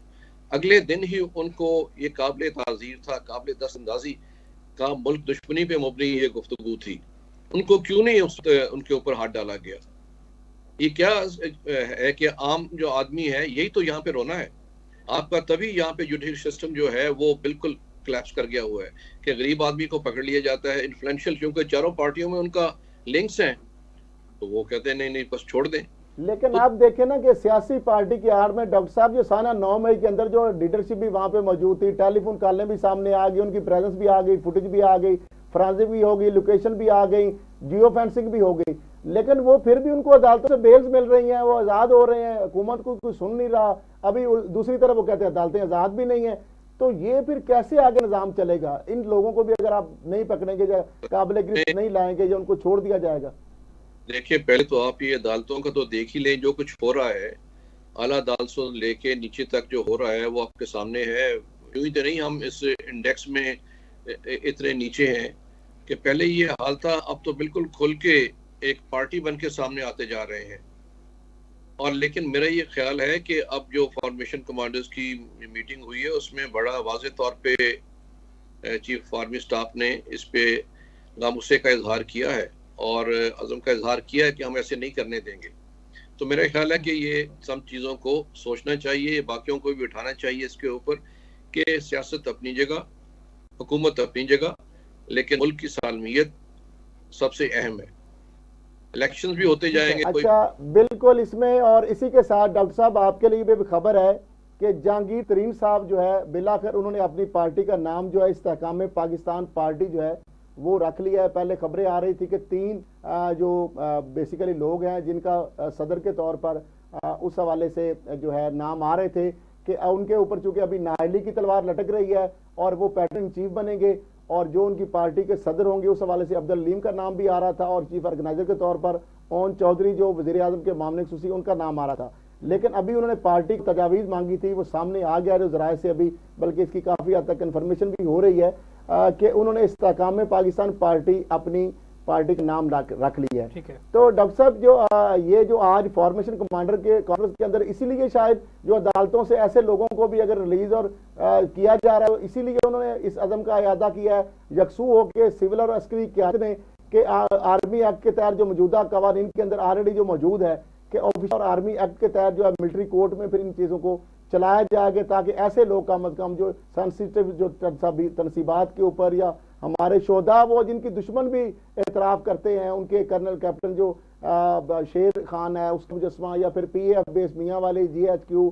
C: अगले दिन ही उनको ये काबिल ताज़ीर था, काबिल दस्तअंदाजी का मुल्क दुश्मनी पे मबनी ये गुफ्तगू थी, उनको क्यों नहीं उनके ऊपर हाथ डाला गया? ये क्या है कि आम जो आदमी है यही तो यहाँ पे रोना है आपका। तभी यहाँ पे जुडिशल सिस्टम जो है वो बिल्कुल कोलैप्स कर गया हुआ है कि गरीब आदमी को पकड़ लिया जाता है, इन्फ्लुएंशियल, क्योंकि चारों पार्टियों में उनका लिंक्स हैं, तो वो कहते हैं नहीं बस छोड़ दें।
B: लेकिन आप देखें ना कि सियासी पार्टी की आड़ में डॉक्टर साहब जो साना 9 मई के अंदर जो लीडरशिप भी वहां पे मौजूद थी, टेलीफोन कॉलें भी सामने आ गई, उनकी प्रेजेंस भी आ गई, फुटेज भी आ गई, फ्रांसिक भी हो गई, लोकेशन भी आ गई, जियो फेंसिंग भी हो गई, लेकिन वो फिर भी उनको अदालतों से बेल्स मिल रही हैं, वो आज़ाद हो रहे हैं, हुकूमत को कोई सुन नहीं रहा। अभी दूसरी तरफ वो कहते हैं अदालतें आज़ाद भी नहीं है, तो ये फिर कैसे आगे निज़ाम चलेगा? इन लोगों को भी अगर आप नहीं पकड़ेंगे या काबिल गिरफ्त नहीं लाएंगे या उनको छोड़ दिया जाएगा?
C: देखिए पहले तो आप ये अदालतों का तो देख ही लें, जो कुछ हो रहा है आला अदालत से लेके नीचे तक जो हो रहा है वो आपके सामने है। यूं ही तो नहीं हम इस इंडेक्स में इतने नीचे हैं कि पहले ये हाल था, अब तो बिल्कुल खुल के एक पार्टी बन के सामने आते जा रहे हैं। और लेकिन मेरा ये ख्याल है कि अब जो फॉर्मेशन कमांडर्स की मीटिंग हुई है उसमें बड़ा वाज़ेह तौर पे चीफ ऑफ आर्मी स्टाफ ने इस पे गामुस्से का इजहार किया है और अज़म का इजहार किया है कि हम ऐसे नहीं करने देंगे। तो मेरा ख्याल है कि ये सब चीज़ों को सोचना चाहिए, बाकियों को भी उठाना चाहिए इसके ऊपर कि सियासत अपनी जगह, हुकूमत अपनी जगह, लेकिन मुल्क की सालमियत सबसे अहम है। इलेक्शंस भी होते जाएंगे।
B: अच्छा बिल्कुल, इसमें और इसी के साथ डॉक्टर साहब आपके लिए भी खबर है कि जहांगीर तरीन साहब जो है बिलाखिर उन्होंने अपनी पार्टी का नाम जो है इस्तेहकाम पाकिस्तान पार्टी जो है वो रख लिया है। पहले खबरें आ रही थी कि 3 जो बेसिकली लोग हैं जिनका सदर के तौर पर उस हवाले से जो है नाम आ रहे थे कि उनके ऊपर चूंकि अभी नाअहली की तलवार लटक रही है और वो पैटर्न चीफ बनेंगे और जो उनकी पार्टी के सदर होंगे उस हवाले से अब्दुल अलीम का नाम भी आ रहा था और चीफ ऑर्गेनाइजर के तौर पर ओन चौधरी जो वजीर आजम के मामले खसूसी उनका नाम आ रहा था। लेकिन अभी उन्होंने पार्टी की तजावीज़ मांगी थी, वो सामने आ गया जो जराए से अभी, बल्कि इसकी काफ़ी हद तक कन्फर्मेशन भी हो रही है कि उन्होंने इस्तेहकाम पाकिस्तान पार्टी अपनी पार्टी का नाम रख लिया है।
A: ठीक है।
B: तो डॉक्टर साहब जो ये जो आज फॉर्मेशन कमांडर के कॉन्फ्रेंस के अंदर इसीलिए शायद जो अदालतों से ऐसे लोगों को भी अगर रिलीज और किया जा रहा है, इसीलिए उन्होंने इस अदम का इरादा किया है यकसू होकर सिविल और अस्करी क़यादत ने कि आर्मी एक्ट के तहत जो मौजूदा कवानीन के अंदर ऑलरेडी जो मौजूद है कि ऑफिसर आर्मी एक्ट के तहत जो है मिलिट्री कोर्ट में फिर इन चीज़ों को चलाया जाएगा ताकि ऐसे लोग कम अज कम जो सेंसिटिव जो तनसीबात के ऊपर या हमारे शोधा वो जिनकी दुश्मन भी एतराफ़ करते हैं, उनके कर्नल कैप्टन जो शेर खान है उसका मुजस्मा, या फिर PAF बेस मियाँ वाले GHQ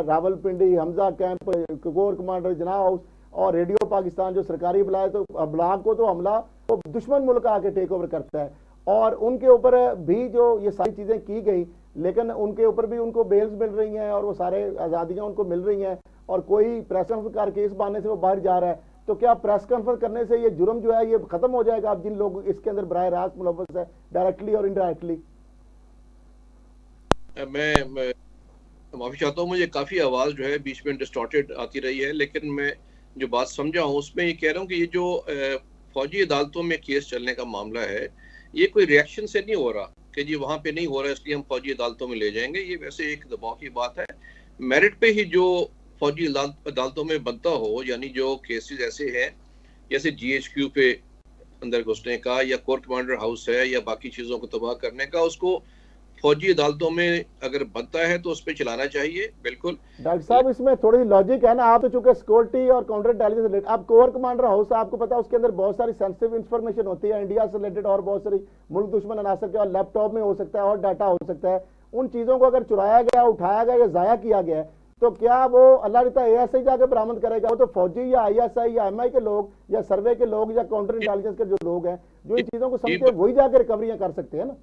B: Rawalpindi Hamza camp core commander जना हाउस और रेडियो पाकिस्तान जो सरकारी बुलाए तो ब्लॉक को तो हमला वो दुश्मन मुल्क आके टेक ओवर करता है और उनके ऊपर भी जो ये सारी चीज़ें की गई, लेकिन उनके ऊपर भी उनको बेल्स मिल रही हैं और वो सारे आज़ादियाँ उनको मिल रही हैं और कोई प्रेस कॉन्फ्रेंस करके इस बहाने से वो बाहर जा रहा है। तो क्या प्रेस कॉन्फ्रेंस करने से ये जुर्म जो है ये खत्म हो जाएगा अब जिन लोग इसके अंदर बराह रास्त मुलव्वस है डायरेक्टली और इनडायरेक्टली?
C: मैं माफी चाहता हूँ, मुझे काफी आवाज जो है बीच में डिस्टॉर्टेड आती रही है, लेकिन मैं जो बात समझा हूँ उसमें ये कह रहा हूँ कि ये जो फौजी अदालतों में केस चलने का मामला है ये कोई रिएक्शन से नहीं हो रहा कि जी वहां पे नहीं हो रहा इसलिए हम फौजी अदालतों में ले जाएंगे। ये वैसे एक दबाव की बात है, मेरिट पे ही जो फौजी अदालतों में बनता हो, यानी जो केसेस ऐसे हैं जैसे GHQ पे अंदर घुसने का या कोर कमांडर हाउस है या बाकी चीजों को तबाह करने का, उसको फौजी अदालतों में अगर बनता है तो उस पर चलाना चाहिए। बिल्कुल
B: डॉक्टर साहब इसमें थोड़ी लॉजिक है ना, आप तो चूंकि सिक्योरिटी और काउंटर इंटेलिजेंस रिलेटेड, आप कोर कमांडर हाउस आपको पता है उसके अंदर बहुत सारी सेंसिटिव इंफॉर्मेशन होती है इंडिया से रिलेटेड और बहुत सारी मुल्क दुश्मन अनासर के, और लैपटॉप में हो सकता है और डाटा हो सकता है, उन चीजों को अगर चुराया गया, उठाया गया या जाया किया गया तो क्या वो अल्लाह रिता ASI जाके बरामद करेगा? वो तो फौजी या ISI या MI के लोग या सर्वे के लोग या काउंटर इंटेलिजेंस के जो लोग हैं जो इन चीजों को समझते हैं वही जाके रिकवरियां कर सकते हैं ना।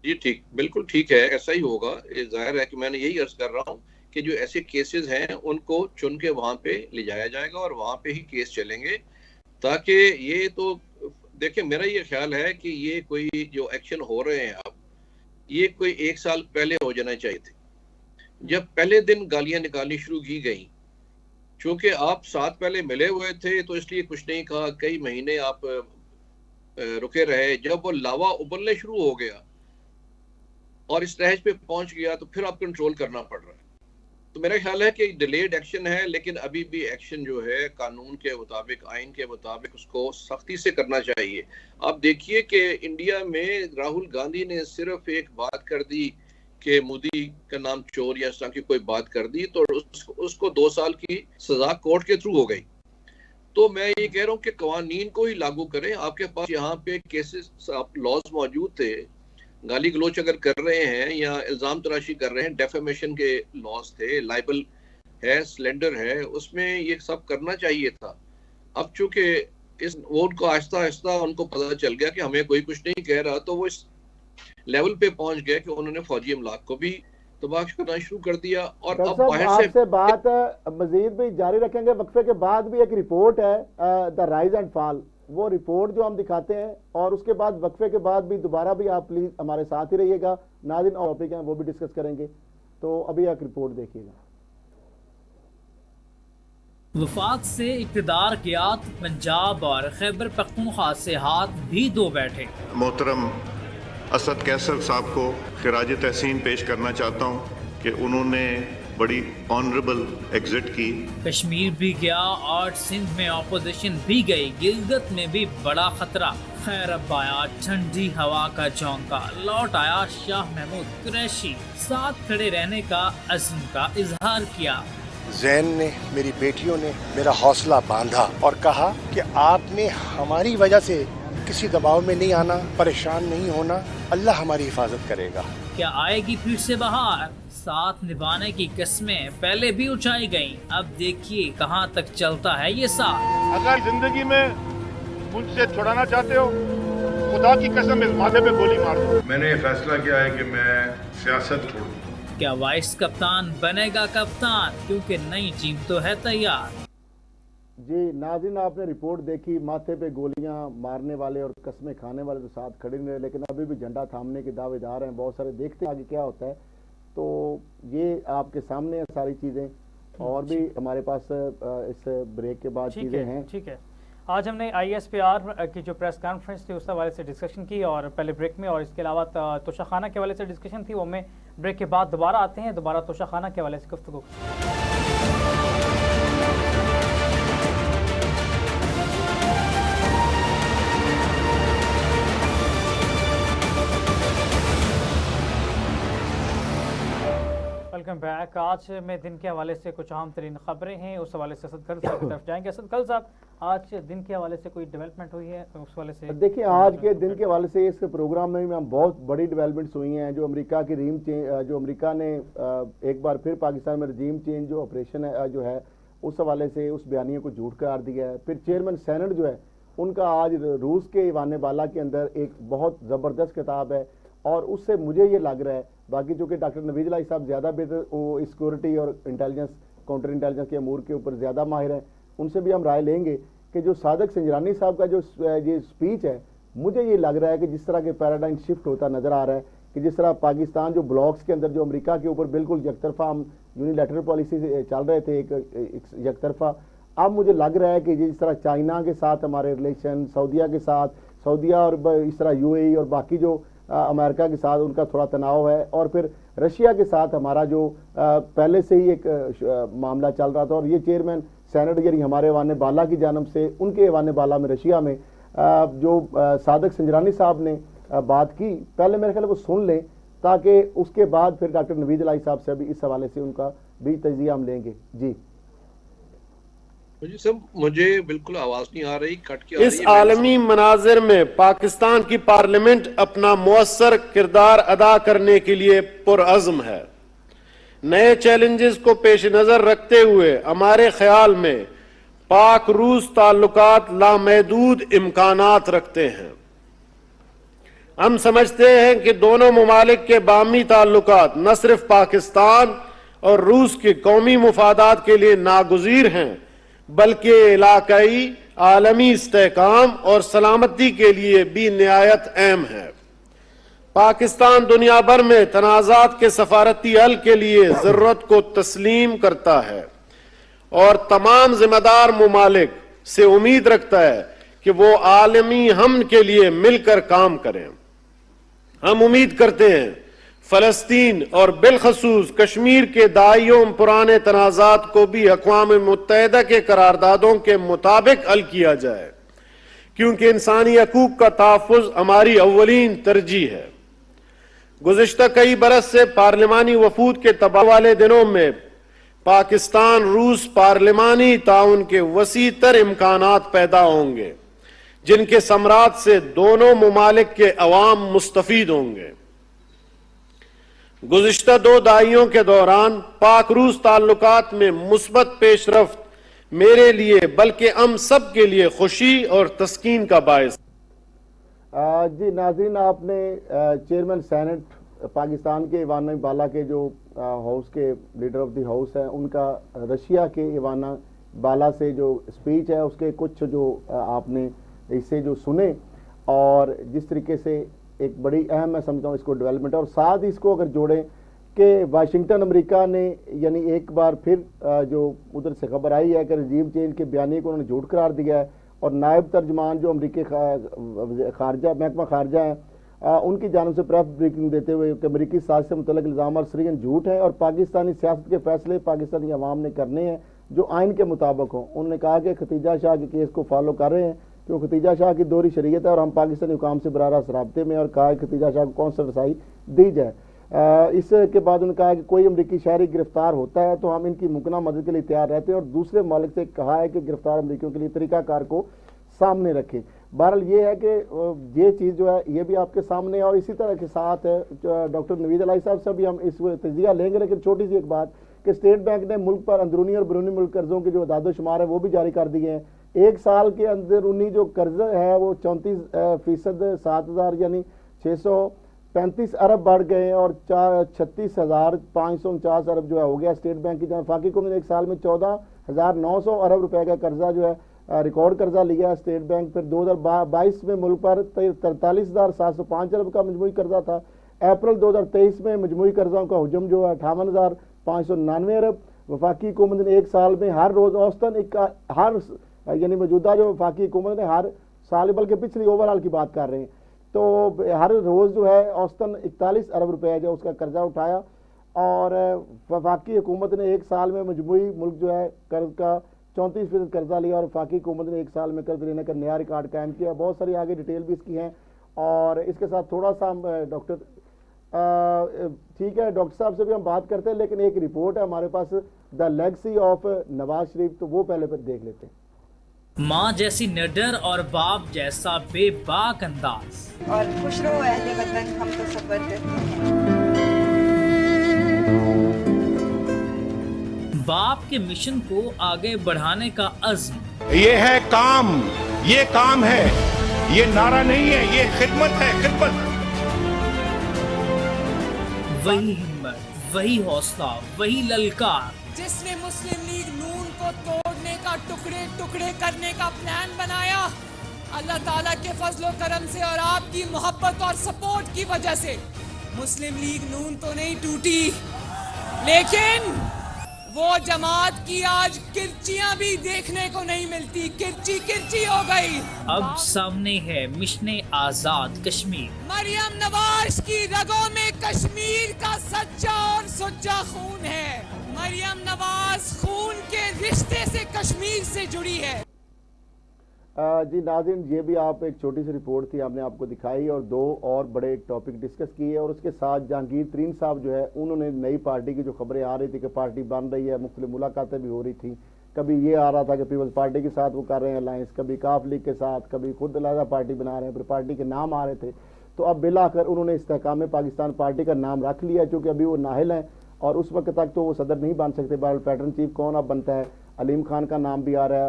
C: जी ठीक, बिल्कुल ठीक है, ऐसा ही होगा। ये जाहिर है कि मैंने यही अर्ज कर रहा हूँ कि जो ऐसे केसेस हैं उनको चुन के वहां पे ले जाया जाएगा और वहां पे ही केस चलेंगे, ताकि ये तो देखिए मेरा ये ख्याल है कि ये कोई जो एक्शन हो रहे हैं अब ये कोई 1 साल पहले हो जाना चाहिए थे। जब पहले दिन गालियां निकालनी शुरू की गई, चूंकि आप साथ पहले मिले हुए थे तो इसलिए कुछ नहीं कहा, कई महीने आप रुके रहे, जब वो लावा उबलने शुरू हो गया और इस स्टेज पे पहुंच गया तो फिर आप कंट्रोल करना पड़ रहा है। तो मेरा ख्याल है कि डिलेड एक्शन है, लेकिन अभी भी एक्शन जो है कानून के मुताबिक, आइन के मुताबिक उसको सख्ती से करना चाहिए। आप देखिए कि इंडिया में राहुल गांधी ने सिर्फ एक बात कर दी कि मोदी का नाम चोर या इस तरह की कोई बात कर दी तो उसको 2 साल की सजा कोर्ट के थ्रू हो गई। तो मैं ये कह रहा हूँ कि कवानीन को ही लागू करें। आपके पास यहाँ पे केसेस लॉज मौजूद थे, गाली गलोच अगर कर रहे हैं या इल्जाम तराशी कर रहे हैं, डेफेमेशन के लॉस थे, लाइबल है, स्लेंडर है, उसमें ये सब करना चाहिए था। अब चूंकि वो उनको आहिस्ता आहिस्ता उनको पता चल गया कि हमें कोई कुछ नहीं कह रहा, तो वो इस लेवल पे पहुंच गए कि उन्होंने फौजी अमलाक को भी तबाह करना शुरू कर दिया। और अब बाहर से
B: आपसे बात मजीद भी जारी रखेंगे, वक्फे के बाद भी एक रिपोर्ट है द राइज एंड फॉल, वो रिपोर्ट जो हम दिखाते हैं और उसके बाद वक्फे के बाद भी दोबारा भी आप प्लीज हमारे साथ ही रहिएगा। नाज़रीन और टॉपिक हैं वो भी डिस्कस करेंगे, तो अभी एक रिपोर्ट देखिएगा।
A: वफाक से इक़्तिदार गया तो पंजाब और खैबर पख्तूनख्वा से हाथ भी धो बैठे।
D: मोहतरम असद कैसर साहब को खिराज तहसीन पेश करना चाहता हूँ कि उन्होंने बड़ी ऑनरेबल एग्जिट की।
A: कश्मीर भी गया और सिंध में ऑपोजिशन भी गई, गिलगित में भी बड़ा खतरा। खैर अब आया ठंडी हवा का झोंका, लौट आया शाह महमूद कुरैशी, साथ खड़े रहने का अज़्म का इजहार किया।
E: जैन ने, मेरी बेटियों ने मेरा हौसला बांधा और कहा कि आपने हमारी वजह से किसी दबाव में नहीं आना, परेशान नहीं होना, अल्लाह हमारी हिफाजत करेगा।
F: क्या आएगी फिर से बहार? साथ निभाने की कस्में पहले भी उठाई गईं, अब देखिए कहां तक चलता है ये साथ।
G: अगर जिंदगी में मुझसे छुड़ाना चाहते हो, खुदा की कसम इस माथे पे गोली मार दो।
D: मैंने फैसला किया है कि मैं सियासत छोड़ दूं।
F: क्या वाइस कप्तान बनेगा कप्तान, क्योंकि नई टीम तो है तैयार।
B: जी नाज़रीन, आपने रिपोर्ट देखी, माथे पे गोलियां मारने वाले और कस्में खाने वाले तो साथ खड़े नहीं रहे, लेकिन अभी भी झंडा थामने के दावेदार हैं बहुत सारे। देखते हैं आगे क्या होता है। तो ये आपके सामने है सारी चीज़ें, और भी हमारे पास इस ब्रेक के बाद चीज़ें हैं।
A: ठीक है, आज हमने ISPR की जो प्रेस कॉन्फ्रेंस थी उस हवाले से डिस्कशन की और पहले ब्रेक में, और इसके अलावा तोशाखाना के हवाले से डिस्कशन थी, वो हमें ब्रेक के बाद दोबारा आते हैं, दोबारा तोशाखाना के हवाले से गुफ्तगू। Welcome back. आज में दिन के हवाले से कुछ अहम तरीन खबरें हैं, उस हवाले से असद कल साहब की तरफ जाएंगे। असद कल साहब, आज दिन के हवाले से कोई डेवलपमेंट हुई है उस हवाले से?
B: देखिए, आज के दिन के हवाले से इस प्रोग्राम में हम बहुत बड़ी डेवलपमेंट्स हुई हैं। जो अमेरिका की जो अमेरिका ने एक बार फिर पाकिस्तान में रजीम चेंज जो ऑपरेशन है जो है उस हवाले से उस बयानिए को झूठ करार दिया है। फिर चेयरमैन सेनेट जो है उनका आज रूस के ईवान बाला के अंदर एक बहुत ज़बरदस्त किताब है, और उससे मुझे ये लग रहा है, बाकी चूँकि डॉक्टर नवीद इलाही साहब ज़्यादा बेहतर वो सिक्योरिटी और इंटेलिजेंस काउंटर इंटेलिजेंस के अमूर के ऊपर ज़्यादा माहिर है, उनसे भी हम राय लेंगे कि जो सादक संजरानी साहब का जो ये स्पीच है, मुझे ये लग रहा है कि जिस तरह के पैराडाइम शिफ्ट होता नज़र आ रहा है कि जिस तरह पाकिस्तान जो ब्लॉक्स के अंदर जो अमेरिका के ऊपर बिल्कुल यकतरफा हम यूनिलैटरल पॉलिसी से चल रहे थे एक यकतरफा, अब मुझे लग रहा है कि जिस तरह चाइना के साथ हमारे रिलेशन, सऊदीया के साथ, सऊदीया और इस तरह UAE और बाकी जो अमेरिका के साथ उनका थोड़ा तनाव है, और फिर रशिया के साथ हमारा जो पहले से ही एक मामला चल रहा था, और ये चेयरमैन सेनेट यानी हमारे ईवान बाला की जानब से उनके ईवान बाला में रशिया में जो सादक संजरानी साहब ने बात की, पहले मेरे ख्याल वो सुन लें, ताकि उसके बाद फिर डॉक्टर नवीद इलाही साहब से भी इस हवाले से उनका भी तजिया हम लेंगे। जी
C: मुझे बिल्कुल आवाज नहीं आ रही, कट के आ
H: इस आलमी मनाजिर में पाकिस्तान की पार्लियामेंट अपना मुअस्सर किरदार अदा करने के लिए पुरअज़्म है। नए चैलेंजेस को पेश नजर रखते हुए हमारे ख्याल में पाक रूस ताल्लुकात लामहदूद इम्कानात रखते हैं। हम समझते हैं कि दोनों ममालिक के बामी ताल्लुकात न सिर्फ पाकिस्तान और रूस के कौमी मुफादात के लिए नागुज़ीर हैं, बल्कि इलाकाई आलमी इस्तेहकाम और सलामती के लिए भी निहायत अहम है। पाकिस्तान दुनिया भर में तनाज़ात के सफारती हल के लिए ज़रूरत को तस्लीम करता है और तमाम जिम्मेदार ममालिक से उम्मीद रखता है कि वो आलमी अमन के लिए मिलकर काम करें। हम उम्मीद करते हैं फलस्तीन और बिलखसूस कश्मीर के दाइयों पुराने तनाज़ात को भी अक़वाम मुत्तहिदा के करारदादों के मुताबिक हल किया जाए, क्योंकि इंसानी हकूक़ का तहफ़्फ़ुज़ हमारी अव्वलीन तरजीह है। गुज़िश्ता कई बरस से पार्लिमानी वफूद के तबादले वाले दिनों में पाकिस्तान रूस पार्लिमानी ताउन के वसी तर इम्कानात पैदा होंगे, जिनके समरात से दोनों ममालिक के अवाम मुस्तफीद होंगे। गुज़िश्ता 2 दहाइयों के दौरान पाक रूस ताल्लुकात में मुस्बत पेशरफ्त मेरे लिए बल्कि हम सब के लिए खुशी और तस्कीन का बायस।
B: जी नाज़रीन, आपने चेयरमैन सेनेट पाकिस्तान के ईवान बाला के जो हाउस के लीडर ऑफ द हाउस हैं, उनका रशिया के ईवान बाला से जो स्पीच है उसके कुछ जो आपने इससे जो सुने, और जिस तरीके से एक बड़ी अहम मैं समझता हूँ इसको डेवलपमेंट, और साथ ही इसको अगर जोड़ें कि वाशिंगटन अमेरिका ने यानी एक बार फिर जो उधर से खबर आई है कि रजीम चेंज के बयानी को उन्होंने झूठ करार दिया है, और नायब तर्जमान जो अमरीकी खारजा महकमा खारजा है उनकी जानब से प्रेस ब्रीफिंग देते हुए कि अमरीकी साजिश से मुतल्लिक़ इल्ज़ाम और सरीहन झूठ है और पाकिस्तानी सियासत के फैसले पाकिस्तानी अवाम ने करने हैं जो आइन के मुताबिक हों। उन्होंने कहा कि खतीजा शाह के केस को फॉलो कर रहे हैं, क्योंकि खतीजा शाह की दोहरी शरीयत है और हम पाकिस्तानी हुकाम से बराह रास्त राब्ते में, और कहा कि खतीजा शाह को कौन सा रसाई दी जाए। इसके बाद उन्होंने कहा कि कोई अमरीकी शहरी गिरफ्तार होता है तो हम इनकी मुमकिन मदद के लिए तैयार रहते हैं, और दूसरे मालिक से कहा है कि गिरफ्तार अमरीकियों के लिए तरीकाकार को सामने रखें। बहरहाल ये है कि ये चीज़ जो है ये भी आपके सामने है। और इसी तरह के साथ डॉक्टर नवीद अलाई साहब से भी हम इस तजिया लेंगे, लेकिन छोटी सी एक बात कि स्टेट बैंक ने मुल्क पर अंदरूनी और बैरूनी मुल्क कर्जों के जो दादोशुमार है वो भी जारी कर दिए हैं। एक साल के अंदरूनी जो कर्ज है वो 34% 7,000 यानी 635 अरब बढ़ गए हैं और 36,549 अरब जो है हो गया स्टेट बैंक की। जहाँ वफाकी हुकूमत ने एक साल में 14,900 अरब रुपए का कर्जा जो है रिकॉर्ड कर्जा लिया है स्टेट बैंक। फिर 2022 में मुल्क पर 43,705 अरब का मजमूई कर्जा था। अप्रैल 2023 में मजमूई कर्जा का हुजम जो है 58,599 अरब। वफाकी हुकूमत ने एक साल में हर रोज औसतन हर यानी मौजूदा जो वफाकी हुकूमत ने हर साल, बल्कि पिछली ओवरऑल की बात कर रहे हैं, तो हर रोज जो है औसतन 41 अरब रुपए जो उसका कर्जा उठाया। और वफाकी हुकूमत ने एक साल में मजमूई मुल्क जो है कर्ज का 34% कर्जा लिया और वफाकी हुकूमत ने एक साल में कर्ज लेने का नया रिकॉर्ड कायम किया। बहुत सारी आगे डिटेल भी इसकी हैं। और इसके साथ थोड़ा सा हम डॉक्टर ठीक है डॉक्टर साहब से भी हम बात करते हैं, लेकिन एक रिपोर्ट है हमारे पास the legacy of Nawaz Sharif, तो वो पहले देख लेते हैं।
F: माँ जैसी निडर और बाप जैसा बेबाक अंदाज।
I: और खुश रहो अहले वतन, हम तो सब्र करते हैं।
F: बाप के मिशन को आगे बढ़ाने का अज़्म।
G: ये है काम, ये काम है, ये नारा नहीं है, ये खिदमत है, खिदमत।
F: वही हिम्मत, वही हौसला, वही ललकार
J: जिसने मुस्लिम लीग नून को तोड़ने का, टुकड़े टुकड़े करने का प्लान बनाया, अल्लाह ताला के फजलो करम से और आपकी मोहब्बत और सपोर्ट की वजह से मुस्लिम लीग नून तो नहीं टूटी, लेकिन वो जमात की आज किरचियां भी देखने को नहीं मिलती, किरची किरची हो गई।
F: अब सामने है मिशन आजाद कश्मीर।
J: मरियम नवाज की रगों में कश्मीर का सच्चा और सुच्चा खून है। मरियम नवाज खून के रिश्ते से कश्मीर से जुड़ी है।
B: जी नाज़रीन, ये भी आप एक छोटी सी रिपोर्ट थी आपने आपको दिखाई और दो और बड़े टॉपिक डिस्कस किए। और उसके साथ जहांगीर तरीन साहब जो है उन्होंने नई पार्टी की जो खबरें आ रही थी कि पार्टी बन रही है, मुख्तलिफ मुलाकातें भी हो रही थी। कभी ये आ रहा था कि पीपल्स पार्टी के साथ वो कर रहे हैं अलायंस, कभी काफ लीग के साथ, कभी खुद अलहदा पार्टी बना रहे हैं, फिर पार्टी के नाम आ रहे थे। तो अब बिलाकर उन्होंने इस्तेहकाम पाकिस्तान पार्टी का नाम रख लिया, चूँकि अभी वो नाहिल हैं और उस वक्त तक तो वो सदर नहीं बन सकते। बहरहाल पैटर्न चीफ कौन अब बनता है, अलीम खान का नाम भी आ रहा है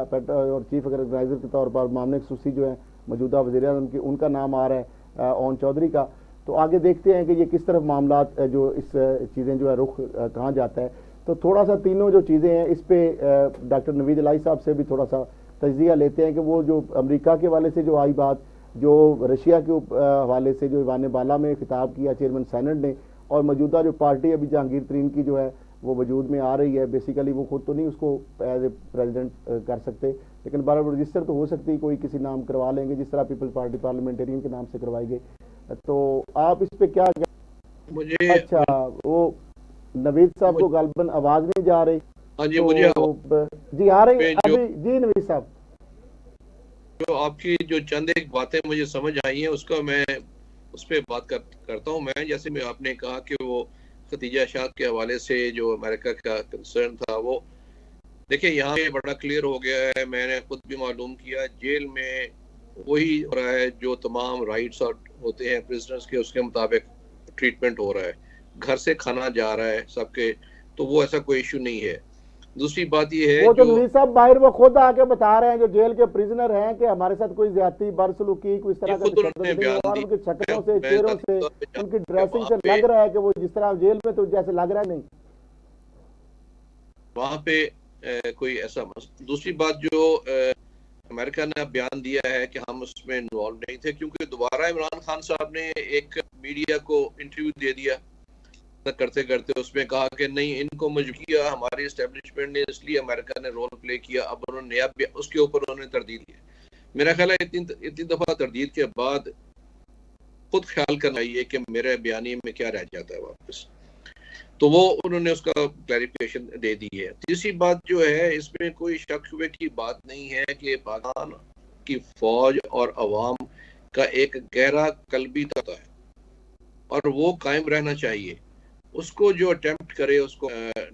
B: और चीफ ऑर्गेनाइजर के तौर पर मामनिक सूसी जो है मौजूदा वज़ीर-ए-आज़म की, उनका नाम आ रहा है ओन चौधरी का। तो आगे देखते हैं कि ये किस तरफ मामला जो इस चीज़ें जो है रुख कहाँ जाता है। तो थोड़ा सा तीनों जो चीज़ें हैं इस पर डॉक्टर नवीद अलाई साहब से भी थोड़ा सा तजिया लेते हैं कि वो जो अमेरिका के हवाले से जो आई बात, जो रशिया के हवाले से जो ईवान बाला में खिताब किया चेयरमैन सेनेट ने, और मौजूदा जो पार्टी अभी जहांगीर तरीन की जो है वो वजूद में आ रही है। बेसिकली वो खुद तो नहीं उसको एज ए प्रेसिडेंट कर सकते, लेकिन बराबर रजिस्टर तो हो सकती है, कोई किसी नाम करवा लेंगे जिस तरह पीपल्स पार्टी पार्लियामेंटेरियन के नाम से करवाई गई। तो आप इस पे क्या
C: मुझे
B: अच्छा वो नवीद साहब को गालबन आवाज नहीं जा रही।
C: हाँ जी,
B: तो,
C: मुझे
B: जी आ रही अभी जी नवीद साहब।
C: जो आपकी जो चंद एक बातें मुझे समझ आई हैं उसका मैं उस पर बात करता हूँ। मैं जैसे मैं आपने कहा कि वो खतीजा शाह के हवाले से जो अमेरिका का कंसर्न था, वो देखिए यहाँ पे बड़ा क्लियर हो गया है। मैंने खुद भी मालूम किया, जेल में वही हो रहा है जो तमाम राइट्स होते हैं प्रिजनर्स के, उसके मुताबिक ट्रीटमेंट हो रहा है, घर से खाना जा रहा है सबके, तो वो ऐसा कोई इशू नहीं है। दूसरी बात ये है
B: वो तो नवीद साहब बाहर वो खुद आके बता रहे हैं जो जेल के प्रिजनर हैं कि हमारे साथ कोई ज्यादती बदसलूकी कोई इस तरह का उनकी शक्लों से, चेहरों से, उनकी ड्रेसिंग से लग रहा है कि वो जिस तरह जेल में तो जैसे लग रहा है नहीं
C: वहां पे कोई ऐसा। दूसरी बात जो अमेरिका ने बयान दिया है कि हम उसमें इन्वॉल्व नहीं थे, क्योंकि दोबारा इमरान खान साहब ने एक मीडिया को इंटरव्यू दे दिया करते करते, उसमें कहा कि नहीं इनको मजबूर किया हमारी एस्टेब्लिशमेंट ने, इसलिए अमेरिका ने रोल प्ले किया। अब उन्होंने नया उसके ऊपर उन्होंने तरदीद किया। मेरा ख्याल है इतनी दफा तरदीद के बाद खुद ख्याल करना चाहिए कि मेरे बयानी में क्या रह जाता है वापस, तो वो उन्होंने उसका क्लैरिफिकेशन दे दी है। तीसरी बात जो है, इसमें कोई शक शुबे की बात नहीं है कि पाकिस्तान की फौज और अवाम का एक गहरा कल्बी तत्व है और वो कायम रहना चाहिए। उसको जो अटेम्प्ट करे उसको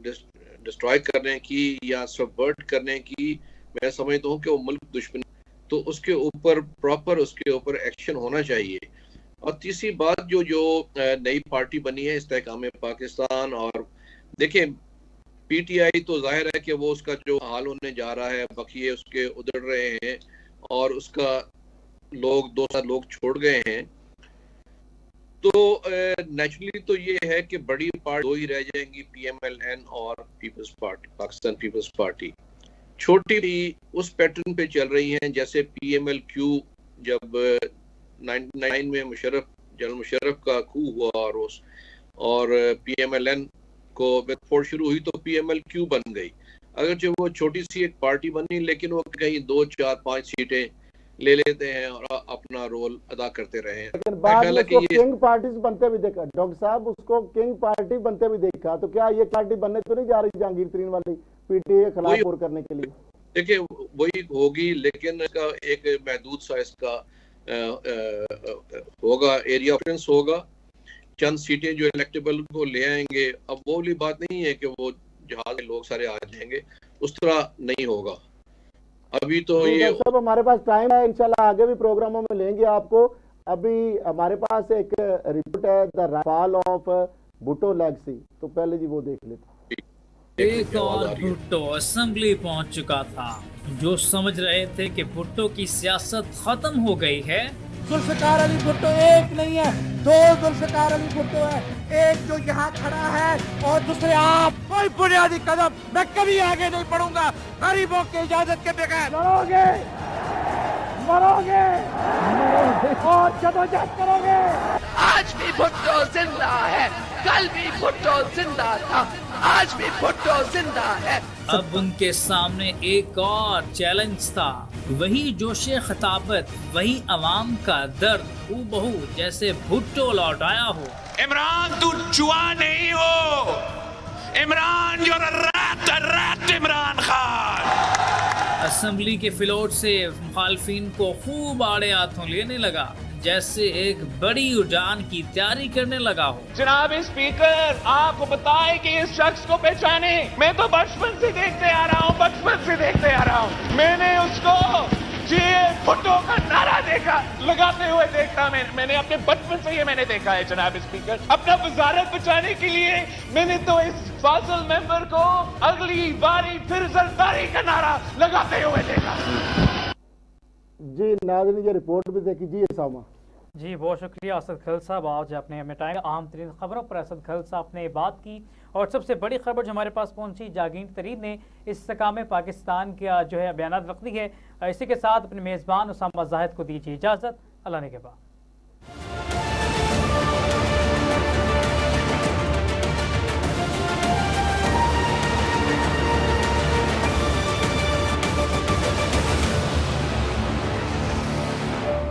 C: डिस्ट्रॉय करने की या सबवर्ट करने की, मैं समझता हूँ कि वो मुल्क दुश्मनी तो उसके ऊपर प्रॉपर उसके ऊपर एक्शन होना चाहिए। और तीसरी बात जो नई पार्टी बनी है इस्तेहकाम पाकिस्तान, और देखें पीटीआई तो जाहिर है कि वो उसका जो हाल होने जा रहा है, बकिए उसके उधड़ रहे हैं और उसका लोग 2 लोग छोड़ गए हैं, तो नेचुरली तो ये है कि बड़ी पार्टी 2 ही रह जाएंगी, PMLN और पीपल्स पार्टी, पाकिस्तान पीपल्स पार्टी। छोटी भी उस पैटर्न पे चल रही हैं, जैसे PMLQ जब 99 में जनरल मुशर्रफ का coup हुआ और PMLN को फोड़ शुरू हुई तो PMLQ बन गई। अगर जो वो छोटी सी एक पार्टी बनी, लेकिन वो कहीं 2, 4, 5 सीटें ले लेते हैं और अपना रोल अदा करते रहे हैं।
B: लेकिन बाद में उसको किंग पार्टी बनते भी देखा डॉक्टर साहब, उसको किंग पार्टी बनते भी देखा, तो क्या ये पार्टी बनने तो नहीं जा रही जहांगीर तरीन वाली पीटीआई के खिलाफ और करने के लिए?
C: देखिए वही होगी, लेकिन इसका एक महदूद सा इसका होगा, एरिया ऑफ इंफ्लुएंस होगा, चंद सीटें जो इलेक्टेबल को ले आएंगे। अब वो वाली बात नहीं है कि वो जहाज लोग सारे आ जाएंगे, उस तरह नहीं होगा। अभी तो ये
B: सब हमारे पास टाइम है, इंशाल्लाह आगे भी प्रोग्रामों में लेंगे आपको। अभी हमारे पास एक रिपोर्ट है the fall of Bhutto legacy, तो पहले जी वो देख लेते।
F: एक और भुट्टो असेंबली पहुंच चुका था। जो समझ रहे थे कि भुट्टो की सियासत खत्म हो गई है,
K: जुल्फिकार अली भुट्टो एक नहीं है, 2 जुल्फिकार अली भुट्टो है, एक जो यहाँ खड़ा है और दूसरे आप। कोई बुनियादी कदम मैं कभी आगे नहीं बढ़ूंगा गरीबों की इजाजत के बगैर। लड़ोगे, मरोगे और जदोजहद करोगे।
L: आज भी भुट्टो जिंदा है, कल भी भुट्टो जिंदा था, आज भी भुट्टो जिंदा है।
F: अब उनके सामने एक और चैलेंज था, वही जोशे खिताबत, वही अवाम का दर्द हूबहू जैसे भुट्टो लौट आया हो।
M: इमरान तू जुआ नहीं हो, Imran you're a rat Imran Khan.
F: Assembly के फ्लोर से मुखालफिन को खूब आड़े हाथों लेने लगा, जैसे एक बड़ी उड़ान की तैयारी करने लगा हो।
M: जनाब स्पीकर, आपको बताए कि इस शख्स को पहचाने, मैं तो बचपन से देखते आ रहा हूँ, बचपन से देखते आ रहा हूँ। मैंने उसको भुट्टो का नारा देखा, लगाते हुए देखा, मैंने अपने बचपन से ये मैंने देखा है जनाब स्पीकर। अपना वजारत बचाने के लिए मैंने तो इस फाजिल मेंबर को अगली बारी फिर जरदारी का नारा लगाते हुए देखा।
B: जी नाज़रीन, ये रिपोर्ट भी देखी जी सामा।
A: जी बहुत शुक्रिया असद खलील साहब, आज आपने हमें टाइम अहम तरीन खबरों पर असद खलील साहब ने बात की। और सबसे बड़ी खबर जो हमारे पास पहुंची, जहांगीर तरीन ने इस्तेहकाम पाकिस्तान का जो है बयान रख दी है। इसी के साथ अपने मेज़बान उसामा जाहिद को दीजिए इजाज़त। अल्लाह ने के बाद।